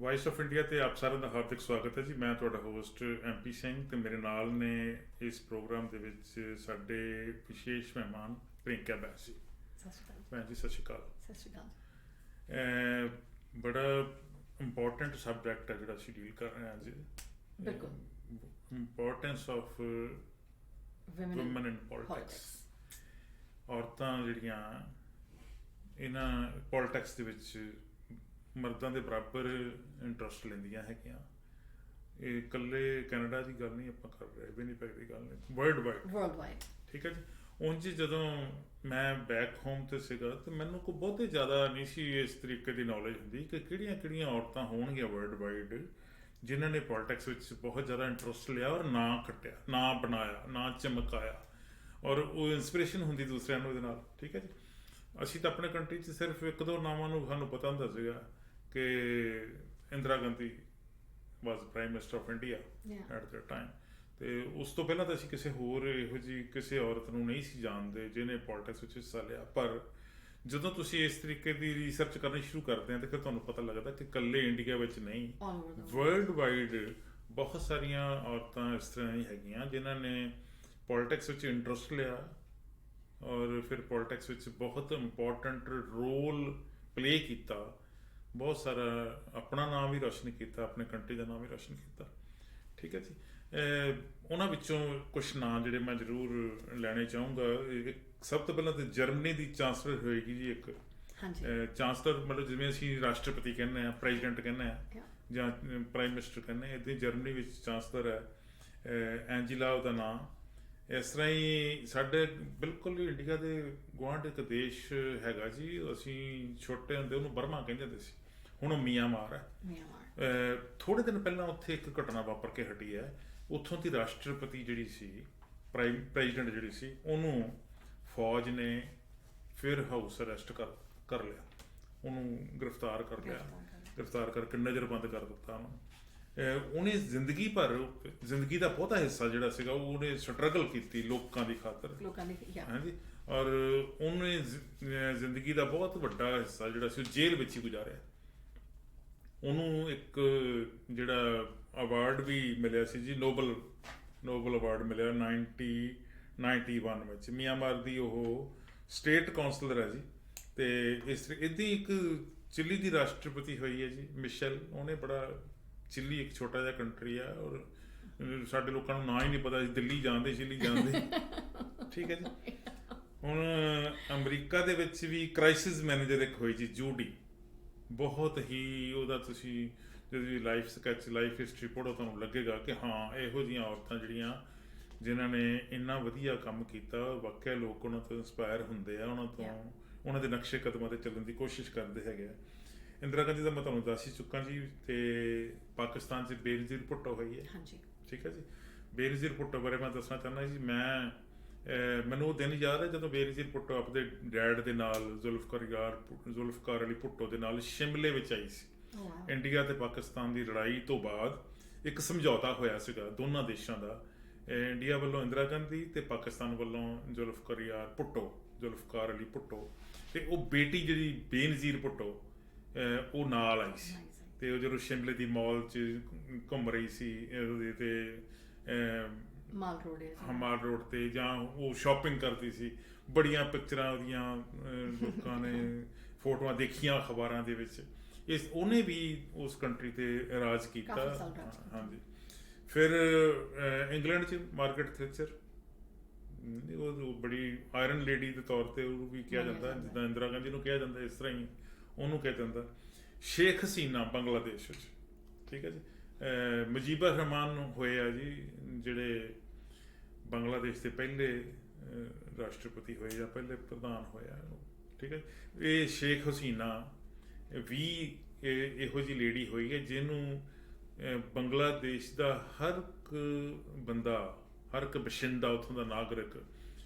Vice of India ਤੇ ਆਪ ਸਾਰਿਆਂ ਦਾ ਹਾਰਦਿਕ ਸਵਾਗਤ ਹੈ ਜੀ। ਮੈਂ ਤੁਹਾਡਾ ਹੋਸਟ ਐਮਪੀ ਸਿੰਘ ਤੇ ਮੇਰੇ ਨਾਲ ਨੇ ਇਸ ਪ੍ਰੋਗਰਾਮ ਦੇ ਵਿੱਚ ਸਾਡੇ ਵਿਸ਼ੇਸ਼ ਮਹਿਮਾਨ ਪ੍ਰਿੰਕਾ ਬੈਂਸ ਜੀ। ਸਤਿ ਸ਼੍ਰੀ ਅਕਾਲ। ਭੈਣ ਜੀ ਸਤਿ ਸ਼੍ਰੀ ਅਕਾਲ। ਸਤਿ ਸ਼੍ਰੀ ਅਕਾਲ। ਬੜਾ ਇੰਪੋਰਟੈਂਟ ਸਬਜੈਕਟ ਹੈ ਜਿਹੜਾ ਅਸੀਂ ਡੀਲ ਕਰ ਰਹੇ ਹਾਂ ਅੱਜ। ਬਿਲਕੁਲ। Importance of woman in politics. ਔਰਤਾਂ ਜਿਹੜੀਆਂ ਇਹਨਾਂ ਪੋਲਿਟਿਕਸ ਦੇ ਵਿੱਚ ਮਰਦਾਂ ਦੇ ਬਰਾਬਰ ਇੰਟਰਸਟ ਲੈਂਦੀਆਂ ਹੈਗੀਆਂ। ਇਹ ਇਕੱਲੇ ਕੈਨੇਡਾ ਦੀ ਗੱਲ ਨਹੀਂ ਆਪਾਂ ਕਰ ਰਹੇ, ਵਿਨੀਪੈਗ ਦੀ ਗੱਲ ਨਹੀਂ, ਵਰਲਡ ਵਾਈਡ। ਠੀਕ ਹੈ ਜੀ। ਉਂਝ ਜਦੋਂ ਮੈਂ ਬੈਕ ਹੋਮ ਤੇ ਸੀਗਾ ਤੇ ਮੈਨੂੰ ਕੋਈ ਬਹੁਤੇ ਜ਼ਿਆਦਾ ਨਹੀਂ ਸੀ ਇਸ ਤਰੀਕੇ ਦੀ ਨੌਲੇਜ ਹੁੰਦੀ ਕਿ ਕਿਹੜੀਆਂ ਕਿਹੜੀਆਂ ਔਰਤਾਂ ਹੋਣਗੀਆਂ ਵਰਲਡ ਵਾਈਡ ਜਿਨ੍ਹਾਂ ਨੇ ਪੋਲਿਟਿਕਸ ਵਿੱਚ ਬਹੁਤ ਜ਼ਿਆਦਾ ਇੰਟਰਸਟ ਲਿਆ ਔਰ ਨਾਂ ਖੱਟਿਆ, ਨਾਂ ਬਣਾਇਆ, ਨਾਂ ਚਮਕਾਇਆ ਔਰ ਉਹ ਇੰਸਪੀਰੇਸ਼ਨ ਹੁੰਦੀ ਦੂਸਰਿਆਂ ਨੂੰ ਇਹਦੇ ਨਾਲ। ਠੀਕ ਹੈ ਜੀ। ਅਸੀਂ ਤਾਂ ਆਪਣੇ ਕੰਟਰੀ 'ਚ ਸਿਰਫ ਇੱਕ ਦੋ ਨਾਵਾਂ ਨੂੰ ਸਾਨੂੰ ਪਤਾ ਹੁੰਦਾ ਸੀਗਾ ਕਿ Indira Gandhi was prime minister of India at the time, ਅਤੇ ਉਸ ਤੋਂ ਪਹਿਲਾਂ ਤਾਂ ਅਸੀਂ ਕਿਸੇ ਹੋਰ ਇਹੋ ਜਿਹੀ ਕਿਸੇ ਔਰਤ ਨੂੰ ਨਹੀਂ ਸੀ ਜਾਣਦੇ ਜਿਹਨੇ ਪੋਲਿਟਿਕਸ ਵਿੱਚ ਹਿੱਸਾ ਲਿਆ। ਪਰ ਜਦੋਂ ਤੁਸੀਂ ਇਸ ਤਰੀਕੇ ਦੀ ਰਿਸਰਚ ਕਰਨੀ ਸ਼ੁਰੂ ਕਰਦੇ ਹਾਂ ਤਾਂ ਫਿਰ ਤੁਹਾਨੂੰ ਪਤਾ ਲੱਗਦਾ ਕਿ ਇਕੱਲੇ ਇੰਡੀਆ ਵਿੱਚ ਨਹੀਂ, ਵਰਲਡ ਵਾਈਡ ਬਹੁਤ ਸਾਰੀਆਂ ਔਰਤਾਂ ਇਸ ਤਰ੍ਹਾਂ ਹੀ ਹੈਗੀਆਂ ਜਿਨ੍ਹਾਂ ਨੇ ਪੋਲਿਟਿਕਸ ਵਿੱਚ ਇੰਟਰਸਟ ਲਿਆ ਔਰ ਫਿਰ ਪੋਲਿਟਿਕਸ ਵਿੱਚ ਬਹੁਤ ਇੰਪੋਰਟੈਂਟ ਰੋਲ ਪਲੇ ਕੀਤਾ, ਬਹੁਤ ਸਾਰਾ ਆਪਣਾ ਨਾਮ ਵੀ ਰੋਸ਼ਨ ਕੀਤਾ, ਆਪਣੇ ਕੰਟਰੀ ਦਾ ਨਾਮ ਵੀ ਰੋਸ਼ਨ ਕੀਤਾ। ਠੀਕ ਹੈ ਜੀ। ਉਹਨਾਂ ਵਿੱਚੋਂ ਕੁਛ ਨਾਂ ਜਿਹੜੇ ਮੈਂ ਜ਼ਰੂਰ ਲੈਣੇ ਚਾਹੂੰਗਾ। ਸਭ ਤੋਂ ਪਹਿਲਾਂ ਤਾਂ ਜਰਮਨੀ ਦੀ ਚਾਂਸਲਰ ਹੋਏਗੀ ਜੀ ਇੱਕ। ਚਾਂਸਲਰ ਮਤਲਬ ਜਿਵੇਂ ਅਸੀਂ ਰਾਸ਼ਟਰਪਤੀ ਕਹਿੰਦੇ ਹਾਂ, ਪ੍ਰੈਜ਼ੀਡੈਂਟ ਕਹਿੰਦੇ ਹਾਂ ਜਾਂ ਪ੍ਰਾਈਮ ਮਿਨਿਸਟਰ ਕਹਿੰਦੇ ਹਾਂ, ਇੱਦਾਂ ਜਰਮਨੀ ਵਿੱਚ ਚਾਂਸਲਰ ਹੈ ਐਂਜੀਲਾ ਉਹਦਾ ਨਾਂ। ਇਸ ਤਰ੍ਹਾਂ ਹੀ ਸਾਡੇ ਬਿਲਕੁਲ ਇੰਡੀਆ ਦੇ ਗੁਆਂਢ ਇੱਕ ਦੇਸ਼ ਹੈਗਾ ਜੀ, ਅਸੀਂ ਛੋਟੇ ਹੁੰਦੇ ਉਹਨੂੰ ਬਰਮਾ ਕਹਿੰਦੇ ਹੁੰਦੇ ਸੀ, ਹੁਣ ਉਹ ਮਿਆਂਮਾਰ ਹੈ। ਥੋੜ੍ਹੇ ਦਿਨ ਪਹਿਲਾਂ ਉੱਥੇ ਇੱਕ ਘਟਨਾ ਵਾਪਰ ਕੇ ਹਟੀ ਹੈ। ਉੱਥੋਂ ਦੀ ਰਾਸ਼ਟਰਪਤੀ ਜਿਹੜੀ ਸੀ, ਪ੍ਰੈਜ਼ੀਡੈਂਟ ਜਿਹੜੀ ਸੀ, ਉਹਨੂੰ ਫੌਜ ਨੇ ਫਿਰ ਹਾਊਸ ਅਰੈਸਟ ਕਰ ਲਿਆ, ਉਹਨੂੰ ਗ੍ਰਿਫਤਾਰ ਕਰ ਲਿਆ, ਗ੍ਰਿਫਤਾਰ ਕਰਕੇ ਨਜ਼ਰਬੰਦ ਕਰ ਦਿੱਤਾ ਉਹਨੂੰ। ਉਹਨੇ ਜ਼ਿੰਦਗੀ ਭਰ, ਜ਼ਿੰਦਗੀ ਦਾ ਬਹੁਤਾ ਹਿੱਸਾ ਜਿਹੜਾ ਸੀਗਾ ਉਹਨੇ ਸਟਰਗਲ ਕੀਤੀ ਲੋਕਾਂ ਦੀ ਖਾਤਰ, ਹਾਂਜੀ, ਔਰ ਉਹਨੇ ਜ਼ਿੰਦਗੀ ਦਾ ਬਹੁਤ ਵੱਡਾ ਹਿੱਸਾ ਜਿਹੜਾ ਸੀ ਉਹ ਜੇਲ੍ਹ ਵਿੱਚ ਹੀ ਗੁਜ਼ਾਰਿਆ। ਉਹਨੂੰ ਇੱਕ ਜਿਹੜਾ ਅਵਾਰਡ ਵੀ ਮਿਲਿਆ ਸੀ ਜੀ, ਨੋਬਲ ਅਵਾਰਡ ਮਿਲਿਆ 1991 ਵਿੱਚ। ਮਿਆਂਮਾਰ ਦੀ ਉਹ ਸਟੇਟ ਕਾਉਂਸਲਰ ਹੈ ਜੀ। ਅਤੇ ਇੱਦਾਂ ਇੱਕ ਚਿਲੀ ਦੀ ਰਾਸ਼ਟਰਪਤੀ ਹੋਈ ਹੈ ਜੀ, ਮਿਸ਼ੇਲ। ਉਹਨੇ ਬੜਾ, ਚਿਲੀ ਇੱਕ ਛੋਟਾ ਜਿਹਾ ਕੰਟਰੀ ਆ ਔਰ ਸਾਡੇ ਲੋਕਾਂ ਨੂੰ ਨਾਂ ਹੀ ਨਹੀਂ ਪਤਾ ਸੀ, ਦਿੱਲੀ ਜਾਂਦੇ, ਚਿਲੀ ਜਾਂਦੇ। ਠੀਕ ਹੈ ਜੀ। ਹੁਣ ਅਮਰੀਕਾ ਦੇ ਵਿੱਚ ਵੀ ਕ੍ਰਾਈਸਿਸ ਮੈਨੇਜਰ ਇੱਕ ਹੋਈ ਜੀ, ਜੂਡੀ। ਬਹੁਤ ਹੀ ਉਹਦਾ ਤੁਸੀਂ ਜਦੋਂ ਲਾਈਫ ਸਕੈਚ, ਲਾਈਫ ਹਿਸਟਰੀ ਪੜ੍ਹੋ ਤੁਹਾਨੂੰ ਲੱਗੇਗਾ ਕਿ ਹਾਂ ਇਹੋ ਜਿਹੀਆਂ ਔਰਤਾਂ ਜਿਹੜੀਆਂ ਜਿਨ੍ਹਾਂ ਨੇ ਇੰਨਾ ਵਧੀਆ ਕੰਮ ਕੀਤਾ, ਵਾਕਿਆ ਲੋਕ ਉਹਨਾਂ ਤੋਂ ਇੰਸਪਾਇਰ ਹੁੰਦੇ ਆ, ਉਹਨਾਂ ਤੋਂ ਉਹਨਾਂ ਦੇ ਨਕਸ਼ੇ ਕਦਮਾਂ 'ਤੇ ਚੱਲਣ ਦੀ ਕੋਸ਼ਿਸ਼ ਕਰਦੇ ਹੈਗੇ ਆ। ਇੰਦਰਾ ਗਾਂਧੀ ਦਾ ਮੈਂ ਤੁਹਾਨੂੰ ਦੱਸ ਹੀ ਚੁੱਕਾ ਜੀ। ਅਤੇ ਪਾਕਿਸਤਾਨ 'ਚ ਬੇਨਜ਼ੀਰ ਭੁੱਟੋ ਹੋਈ ਹੈ। ਠੀਕ ਹੈ ਜੀ। ਬੇਨਜ਼ੀਰ ਭੁੱਟੋ ਬਾਰੇ ਮੈਂ ਦੱਸਣਾ ਚਾਹੁੰਦਾ ਜੀ। ਮੈਨੂੰ ਉਹ ਦਿਨ ਯਾਦ ਹੈ ਜਦੋਂ ਬੇਨਜ਼ੀਰ ਭੁੱਟੋ ਆਪਣੇ ਡੈਡ ਦੇ ਨਾਲ ਜ਼ੁਲਫਕਾਰ ਅਲੀ ਭੁੱਟੋ ਦੇ ਨਾਲ ਸ਼ਿਮਲੇ ਵਿੱਚ ਆਈ ਸੀ। ਇੰਡੀਆ ਅਤੇ ਪਾਕਿਸਤਾਨ ਦੀ ਲੜਾਈ ਤੋਂ ਬਾਅਦ ਇੱਕ ਸਮਝੌਤਾ ਹੋਇਆ ਸੀਗਾ ਦੋਨਾਂ ਦੇਸ਼ਾਂ ਦਾ, ਇੰਡੀਆ ਵੱਲੋਂ ਇੰਦਰਾ ਗਾਂਧੀ ਅਤੇ ਪਾਕਿਸਤਾਨ ਵੱਲੋਂ ਜ਼ੁਲਫਕਾਰ ਅਲੀ ਭੁੱਟੋ। ਅਤੇ ਉਹ ਬੇਟੀ ਜਿਹੜੀ ਬੇਨਜ਼ੀਰ ਭੁੱਟੋ ਉਹ ਨਾਲ ਆਈ ਸੀ। ਅਤੇ ਉਹ ਜਦੋਂ ਸ਼ਿਮਲੇ ਦੀ ਮਾਲ 'ਚ ਘੁੰਮ ਰਹੀ ਸੀ ਉਹਦੇ 'ਤੇ ਮਾਲ ਰੋਡ 'ਤੇ, ਜਾਂ ਉਹ ਸ਼ਾਪਿੰਗ ਕਰਦੀ ਸੀ, ਬੜੀਆਂ ਪਿਕਚਰਾਂ ਉਹਦੀਆਂ ਲੋਕਾਂ ਨੇ ਫੋਟੋਆਂ ਦੇਖੀਆਂ ਅਖਬਾਰਾਂ ਦੇ ਵਿੱਚ। ਉਹਨੇ ਵੀ ਉਸ ਕੰਟਰੀ 'ਤੇ ਰਾਜ ਕੀਤਾ। ਹਾਂਜੀ। ਫਿਰ ਇੰਗਲੈਂਡ 'ਚ ਮਾਰਗਰਟ ਥੈਚਰ, ਉਹ ਬੜੀ ਆਇਰਨ ਲੇਡੀ ਦੇ ਤੌਰ 'ਤੇ ਉਹਨੂੰ ਵੀ ਕਿਹਾ ਜਾਂਦਾ, ਜਿੱਦਾਂ ਇੰਦਰਾ ਗਾਂਧੀ ਨੂੰ ਕਿਹਾ ਜਾਂਦਾ ਇਸ ਤਰ੍ਹਾਂ ਹੀ ਉਹਨੂੰ ਕਿਹਾ ਜਾਂਦਾ। ਸ਼ੇਖ ਹਸੀਨਾ ਬੰਗਲਾਦੇਸ਼ ਵਿੱਚ। ਠੀਕ ਹੈ ਜੀ। ਮੁਜੀਬੁਰ ਰਹਿਮਾਨ ਹੋਏ ਆ ਜੀ ਜਿਹੜੇ ਬੰਗਲਾਦੇਸ਼ ਦੇ ਪਹਿਲੇ ਰਾਸ਼ਟਰਪਤੀ ਹੋਏ ਜਾਂ ਪਹਿਲੇ ਪ੍ਰਧਾਨ ਹੋਇਆ। ਠੀਕ ਹੈ। ਇਹ ਸ਼ੇਖ ਹਸੀਨਾ ਵੀ ਇਹੋ ਜਿਹੀ ਲੇਡੀ ਹੋਈ ਹੈ ਜਿਹਨੂੰ ਬੰਗਲਾਦੇਸ਼ ਦਾ ਹਰ ਇੱਕ ਬੰਦਾ, ਹਰ ਇੱਕ ਬਸ਼ਿੰਦਾ, ਉੱਥੋਂ ਦਾ ਨਾਗਰਿਕ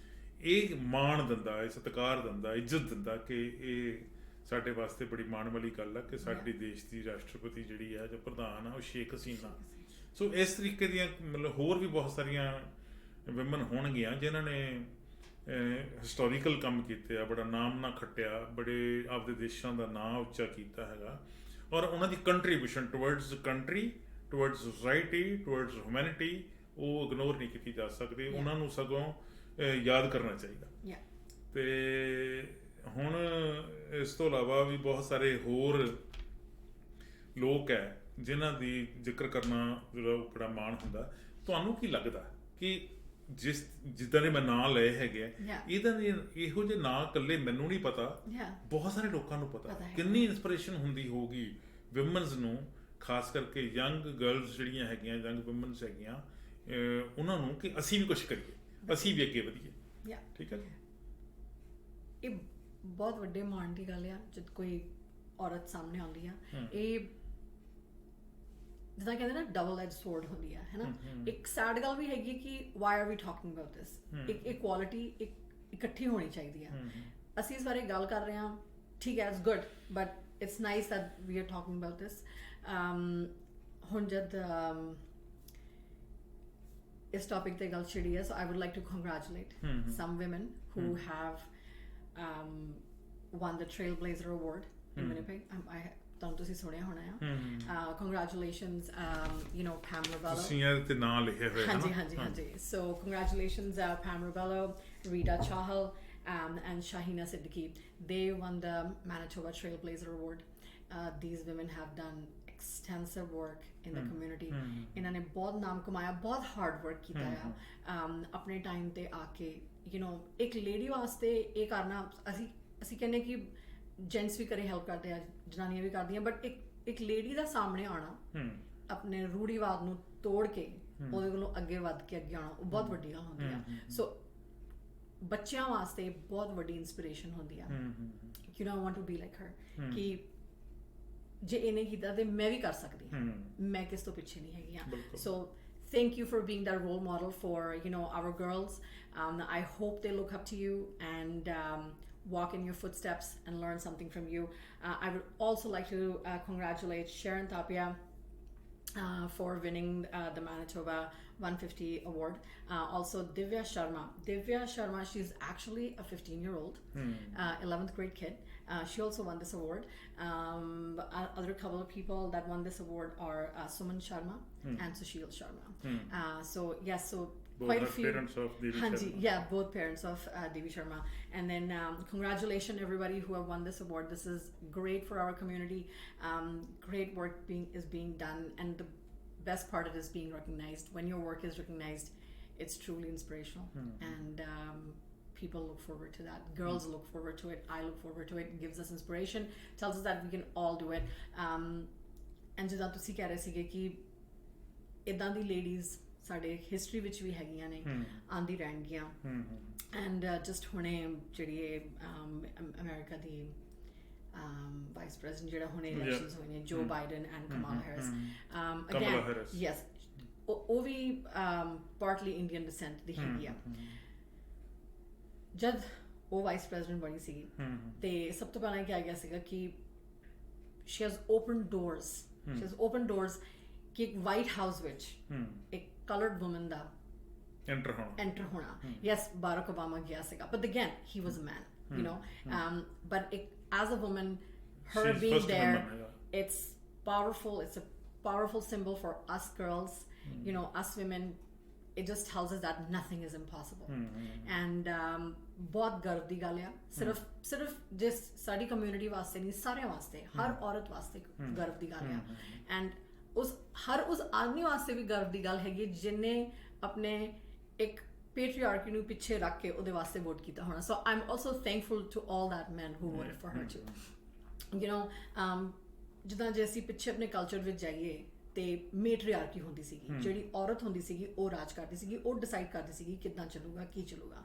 ਇਹ ਮਾਣ ਦਿੰਦਾ ਹੈ, ਸਤਿਕਾਰ ਦਿੰਦਾ, ਇੱਜ਼ਤ ਦਿੰਦਾ ਕਿ ਇਹ ਸਾਡੇ ਵਾਸਤੇ ਬੜੀ ਮਾਣ ਵਾਲੀ ਗੱਲ ਆ ਕਿ ਸਾਡੇ ਦੇਸ਼ ਦੀ ਰਾਸ਼ਟਰਪਤੀ ਜਿਹੜੀ ਹੈ ਜਾਂ ਪ੍ਰਧਾਨ ਆ ਉਹ ਸ਼ੇਖ ਹਸੀਨਾ। ਸੋ ਇਸ ਤਰੀਕੇ ਦੀਆਂ ਮਤਲਬ ਹੋਰ ਵੀ ਬਹੁਤ ਸਾਰੀਆਂ ਵਿਮਨ ਹੋਣਗੀਆਂ ਜਿਨ੍ਹਾਂ ਨੇ ਹਿਸਟੋਰੀਕਲ ਕੰਮ ਕੀਤੇ ਆ, ਬੜਾ ਨਾਮ ਨਾ ਖੱਟਿਆ, ਬੜੇ ਆਪਦੇ ਦੇਸ਼ਾਂ ਦਾ ਨਾਂ ਉੱਚਾ ਕੀਤਾ ਹੈਗਾ। ਔਰ ਉਹਨਾਂ ਦੀ contribution towards country, towards society, towards humanity ਉਹ ਇਗਨੋਰ ਨਹੀਂ ਕੀਤੀ ਜਾ ਸਕਦੀ। ਉਹਨਾਂ ਨੂੰ ਸਗੋਂ ਯਾਦ ਕਰਨਾ ਚਾਹੀਦਾ। ਤੇ ਹੁਣ ਇਸ ਤੋਂ ਇਲਾਵਾ ਵੀ ਬਹੁਤ ਸਾਰੇ ਹੋਰ ਲੋਕ ਹੈ ਜਿਨ੍ਹਾਂ ਦੀ ਜ਼ਿਕਰ ਕਰਨਾ ਜਿਹੜਾ ਬੜਾ ਮਾਣ ਹੁੰਦਾ। ਤੁਹਾਨੂੰ ਕੀ ਲੱਗਦਾ ਕਿ ਜਿੱਦਾਂ ਦੇ ਮੈਂ ਨਾਂ ਲਏ ਹੈਗੇ ਆ, ਇਹੋ ਜਿਹੇ ਨਾਂ ਇਕੱਲੇ ਮੈਨੂੰ ਨਹੀਂ ਪਤਾ, ਬਹੁਤ ਸਾਰੇ ਲੋਕਾਂ ਨੂੰ ਪਤਾ ਕਿੰਨੀ ਇੰਸਪੀਰੇਸ਼ਨ ਹੁੰਦੀ ਹੋਊਗੀ ਵਿਮਨਸ ਨੂੰ, ਖਾਸ ਕਰਕੇ ਯੰਗ ਗਰਲਸ ਜਿਹੜੀਆਂ ਹੈਗੀਆਂ, ਯੰਗ ਵਿਮਨਸ ਹੈਗੀਆਂ, ਉਹਨਾਂ ਨੂੰ ਕਿ ਅਸੀਂ ਵੀ ਕੁਛ ਕਰੀਏ, ਅਸੀਂ ਵੀ ਅੱਗੇ ਵਧੀਏ। ਠੀਕ ਹੈ, ਇਹ ਬਹੁਤ ਵੱਡੇ ਮਾਣ ਦੀ ਗੱਲ ਆ ਜਦ ਕੋਈ ਔਰਤ ਸਾਹਮਣੇ ਆਉਂਦੀ ਆ। ਇਹ ਜਿੱਦਾਂ ਕਹਿੰਦੇ ਨਾ ਡਬਲ ਐਜ ਸਵੋਰਡ ਹੁੰਦੀ ਆ, ਹੈ ਨਾ। ਇੱਕ ਸੈਡ ਗੱਲ ਵੀ ਹੈਗੀ ਕਿ why are we talking about this. ਇੱਕ ਇਕੁਆਲਿਟੀ ਇਕੱਠੀ ਹੋਣੀ ਚਾਹੀਦੀ ਆ। ਅਸੀਂ ਇਸ ਬਾਰੇ ਗੱਲ ਕਰ ਰਹੇ ਹਾਂ, ਠੀਕ ਹੈ, it's good, but it's nice that we are talking about this. ਹੁਣ ਜਦ ਇਸ ਟੌਪਿਕ ਤੇ ਗੱਲ ਛਿੜੀ ਹੈ, so I would like to congratulate some women who have won the Trailblazer Award in Winnipeg. ਤੁਹਾਨੂੰ ਤੁਸੀਂ ਸੁਣਿਆ ਹੋਣਾ ਆ। ਕੰਗ੍ਰੈਚੁਲੇਸ਼ਨਸ Pam Ravello, ਤੁਸੀਂ ਤੇ ਨਾਂ ਲਿਖੇ ਹੋਏ ਹਨ। ਹਾਂਜੀ। ਸੋ congratulations Pam Ravello, Rita Chahal, and Shahina Siddiqui. They won the Manitoba Trailblazer Award. These women have done extensive work in the community. ਇਹਨਾਂ ਨੇ ਬਹੁਤ ਨਾਮ ਕਮਾਇਆ, ਬਹੁਤ ਹਾਰਡ ਵਰਕ ਕੀਤਾ ਆ ਆਪਣੇ ਟਾਈਮ ਤੇ ਆ ਕੇ। ਇੱਕ ਲੇਡੀ ਵਾਸਤੇ ਇਹ ਕਰਨਾ, ਅਸੀਂ ਕਹਿੰਦੇ ਕਿ ਜੈਂਟਸ ਵੀ ਕਰੇ ਹੈਲਪ ਕਰਦੇ ਆ, ਜਨਾਨੀਆਂ ਵੀ ਕਰਦੀਆਂ, ਬਟ ਇੱਕ ਲੇਡੀ ਦਾ ਸਾਹਮਣੇ ਆਉਣਾ, ਆਪਣੇ ਰੂੜੀਵਾਦ ਨੂੰ ਤੋੜ ਕੇ ਉਹਦੇ ਕੋਲੋਂ ਅੱਗੇ ਵੱਧ ਕੇ ਅੱਗੇ ਆਉਣਾ, ਉਹ ਬਹੁਤ ਵੱਡੀ ਗੱਲ ਹੁੰਦੀ ਆ। ਸੋ ਬੱਚਿਆਂ ਵਾਸਤੇ ਬਹੁਤ ਵੱਡੀ ਇੰਸਪੀਰੇਸ਼ਨ ਹੁੰਦੀ ਆ। I want to be like her, ਕਿ ਜੇ ਇਹਨੇ ਕੀਤਾ ਤੇ ਮੈਂ ਵੀ ਕਰ ਸਕਦੀ ਹਾਂ, ਮੈਂ ਕਿਸ ਤੋਂ ਪਿੱਛੇ ਨਹੀਂ ਹੈਗੀ ਹਾਂ। ਸੋ thank you for being that role model for our girls. I hope they look up to you and walk in your footsteps and learn something from you. I would also like to congratulate Sharon Tapia for winning the Manitoba 150 award. Also Divya Sharma, she's actually a 15-year-old 11th grade kid. She also won this award. Other couple of people that won this award are Suman Sharma and Sushil Sharma. So yes, so both quite a few parents of Devi Sharma. Yeah, both parents of Devi Sharma. And then congratulations everybody who have won this award. This is great for our community. Great work is being done, and the best part of it is being recognized. When your work is recognized, it's truly inspirational. And people look forward to that. Girls look forward to it. I look forward to it. It gives us inspiration, tells us that we can all do it. And ਜਿੱਦਾਂ ਤੁਸੀਂ ਕਹਿ ਰਹੇ ਸੀਗੇ ਕਿ ਇੱਦਾਂ ਦੀ ladies ਸਾਡੇ history ਵਿੱਚ ਵੀ ਹੈਗੀਆਂ ਨੇ, ਆਉਂਦੀ ਰਹਿਣਗੀਆਂ। ਐਂਡ ਜਸਟ ਹੁਣੇ ਜਿਹੜੀ ਅਮਰੀਕਾ ਦੀ ਵਾਈਸ ਪ੍ਰੈਜ਼ੀਡੈਂਟ ਜਿਹੜਾ ਹੁਣੇ ਇਲੈਕਸ਼ਨਸ ਹੋਏ ਨੇ, ਜੋ Biden and Kamala Harris, again yes, ਉਹ ਵੀ ਪਾਰਟਲੀ ਇੰਡੀਅਨ ਡਿਸੈਂਟ ਦੀ ਹੈਗੀ ਆ। ਜਦ ਉਹ ਵਾਈਸ ਪ੍ਰੈਜ਼ੀਡੈਂਟ ਬਣੀ ਸੀਗੀ ਤੇ ਸਭ ਤੋਂ ਪਹਿਲਾਂ ਕਿਹਾ ਗਿਆ ਸੀਗਾ ਕਿ she has opened doors ਕਿ ਇੱਕ ਵਾਈਟ ਹਾਊਸ ਵਿੱਚ ਇੱਕ ਕਲਰਡ ਵੂਮਨ ਦਾ ਐਂਟਰ ਹੋਣਾ। ਯੈਸ, ਬਾਰਕ ਓਬਾਮਾ ਗਿਆ ਸੀਗਾ, but again he was a man, but as a woman, her being there, it's a powerful symbol for us girls, us women. It just tells us that nothing is impossible. And ਬਹੁਤ ਗਰਵ ਦੀ ਗੱਲ ਆ, ਸਿਰਫ ਜਿਸ ਸਾਡੀ community ਵਾਸਤੇ ਨਹੀਂ, ਸਾਰਿਆਂ ਵਾਸਤੇ, ਹਰ ਔਰਤ ਵਾਸਤੇ ਗਰਵ ਦੀ ਗੱਲ ਆ। ਐਂਡ ਉਸ ਆਦਮੀ ਵਾਸਤੇ ਵੀ ਗਰਵ ਦੀ ਗੱਲ ਹੈਗੀ ਜਿਹਨੇ ਆਪਣੇ ਇੱਕ patriarchy ਨੂੰ ਪਿੱਛੇ ਰੱਖ ਕੇ ਉਹਦੇ ਵਾਸਤੇ ਵੋਟ ਕੀਤਾ ਹੋਣਾ। So I'm also thankful to all that men who voted for her too. ਜਿੱਦਾਂ ਜੇ ਅਸੀਂ ਪਿੱਛੇ ਆਪਣੇ ਕਲਚਰ ਵਿੱਚ ਜਾਈਏ ਤੇ ਮੇਟਰੀਆਰਕੀ ਹੁੰਦੀ ਸੀਗੀ, ਜਿਹੜੀ ਔਰਤ ਹੁੰਦੀ ਸੀਗੀ ਉਹ ਰਾਜ ਕਰਦੀ ਸੀਗੀ, ਉਹ ਡਿਸਾਈਡ ਕਰਦੀ ਸੀਗੀ ਕਿੱਦਾਂ ਚੱਲੂਗਾ, ਕੀ ਚੱਲੂਗਾ।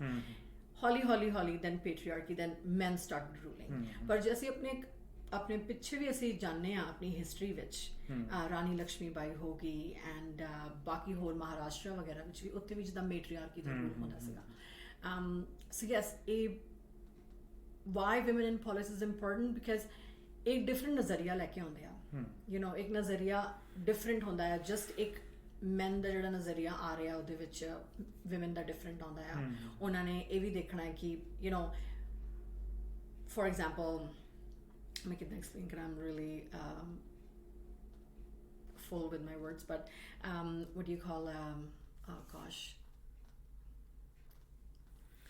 ਹੌਲੀ then patriarchy, then men started ruling. ਪਰ ਜੇ ਅਸੀਂ ਆਪਣੇ ਪਿੱਛੇ ਵੀ ਅਸੀਂ ਜਾਣਦੇ ਹਾਂ ਆਪਣੀ ਹਿਸਟਰੀ ਵਿੱਚ, ਰਾਣੀ ਲਕਸ਼ਮੀ ਬਾਈ ਹੋ ਗਈ ਐਂਡ ਬਾਕੀ ਹੋਰ ਮਹਾਰਾਸ਼ਟਰ ਵਗੈਰਾ ਵਿੱਚ ਵੀ, ਉੱਥੇ ਵੀ ਜਿੱਦਾਂ ਮੇਟਰੀਆਰਕੀ ਦਾ ਰੂਲ ਹੁੰਦਾ ਸੀਗਾ। ਸੋ ਯੈਸ, ਇਹ why women in politics is important, because ਇੱਕ ਡਿਫਰੈਂਟ ਨਜ਼ਰੀਆ ਲੈ ਕੇ ਆਉਂਦੇ ਆ। ਇੱਕ ਨਜ਼ਰੀਆ ਡਿਫਰੈਂਟ ਹੁੰਦਾ ਹੈ, ਜਸਟ ਇੱਕ ਮੈਨ ਦਾ ਜਿਹੜਾ ਨਜ਼ਰੀਆ ਆ ਰਿਹਾ ਉਹਦੇ ਵਿੱਚ ਵਿਮਨ ਦਾ ਡਿਫਰੈਂਟ ਆਉਂਦਾ ਆ। ਉਹਨਾਂ ਨੇ ਇਹ ਵੀ ਦੇਖਣਾ ਹੈ ਕਿ ਫੋਰ ਐਗਜ਼ਾਮਪਲ मैं कितना explain करा, I'm really full with my words, but what do you call oh gosh,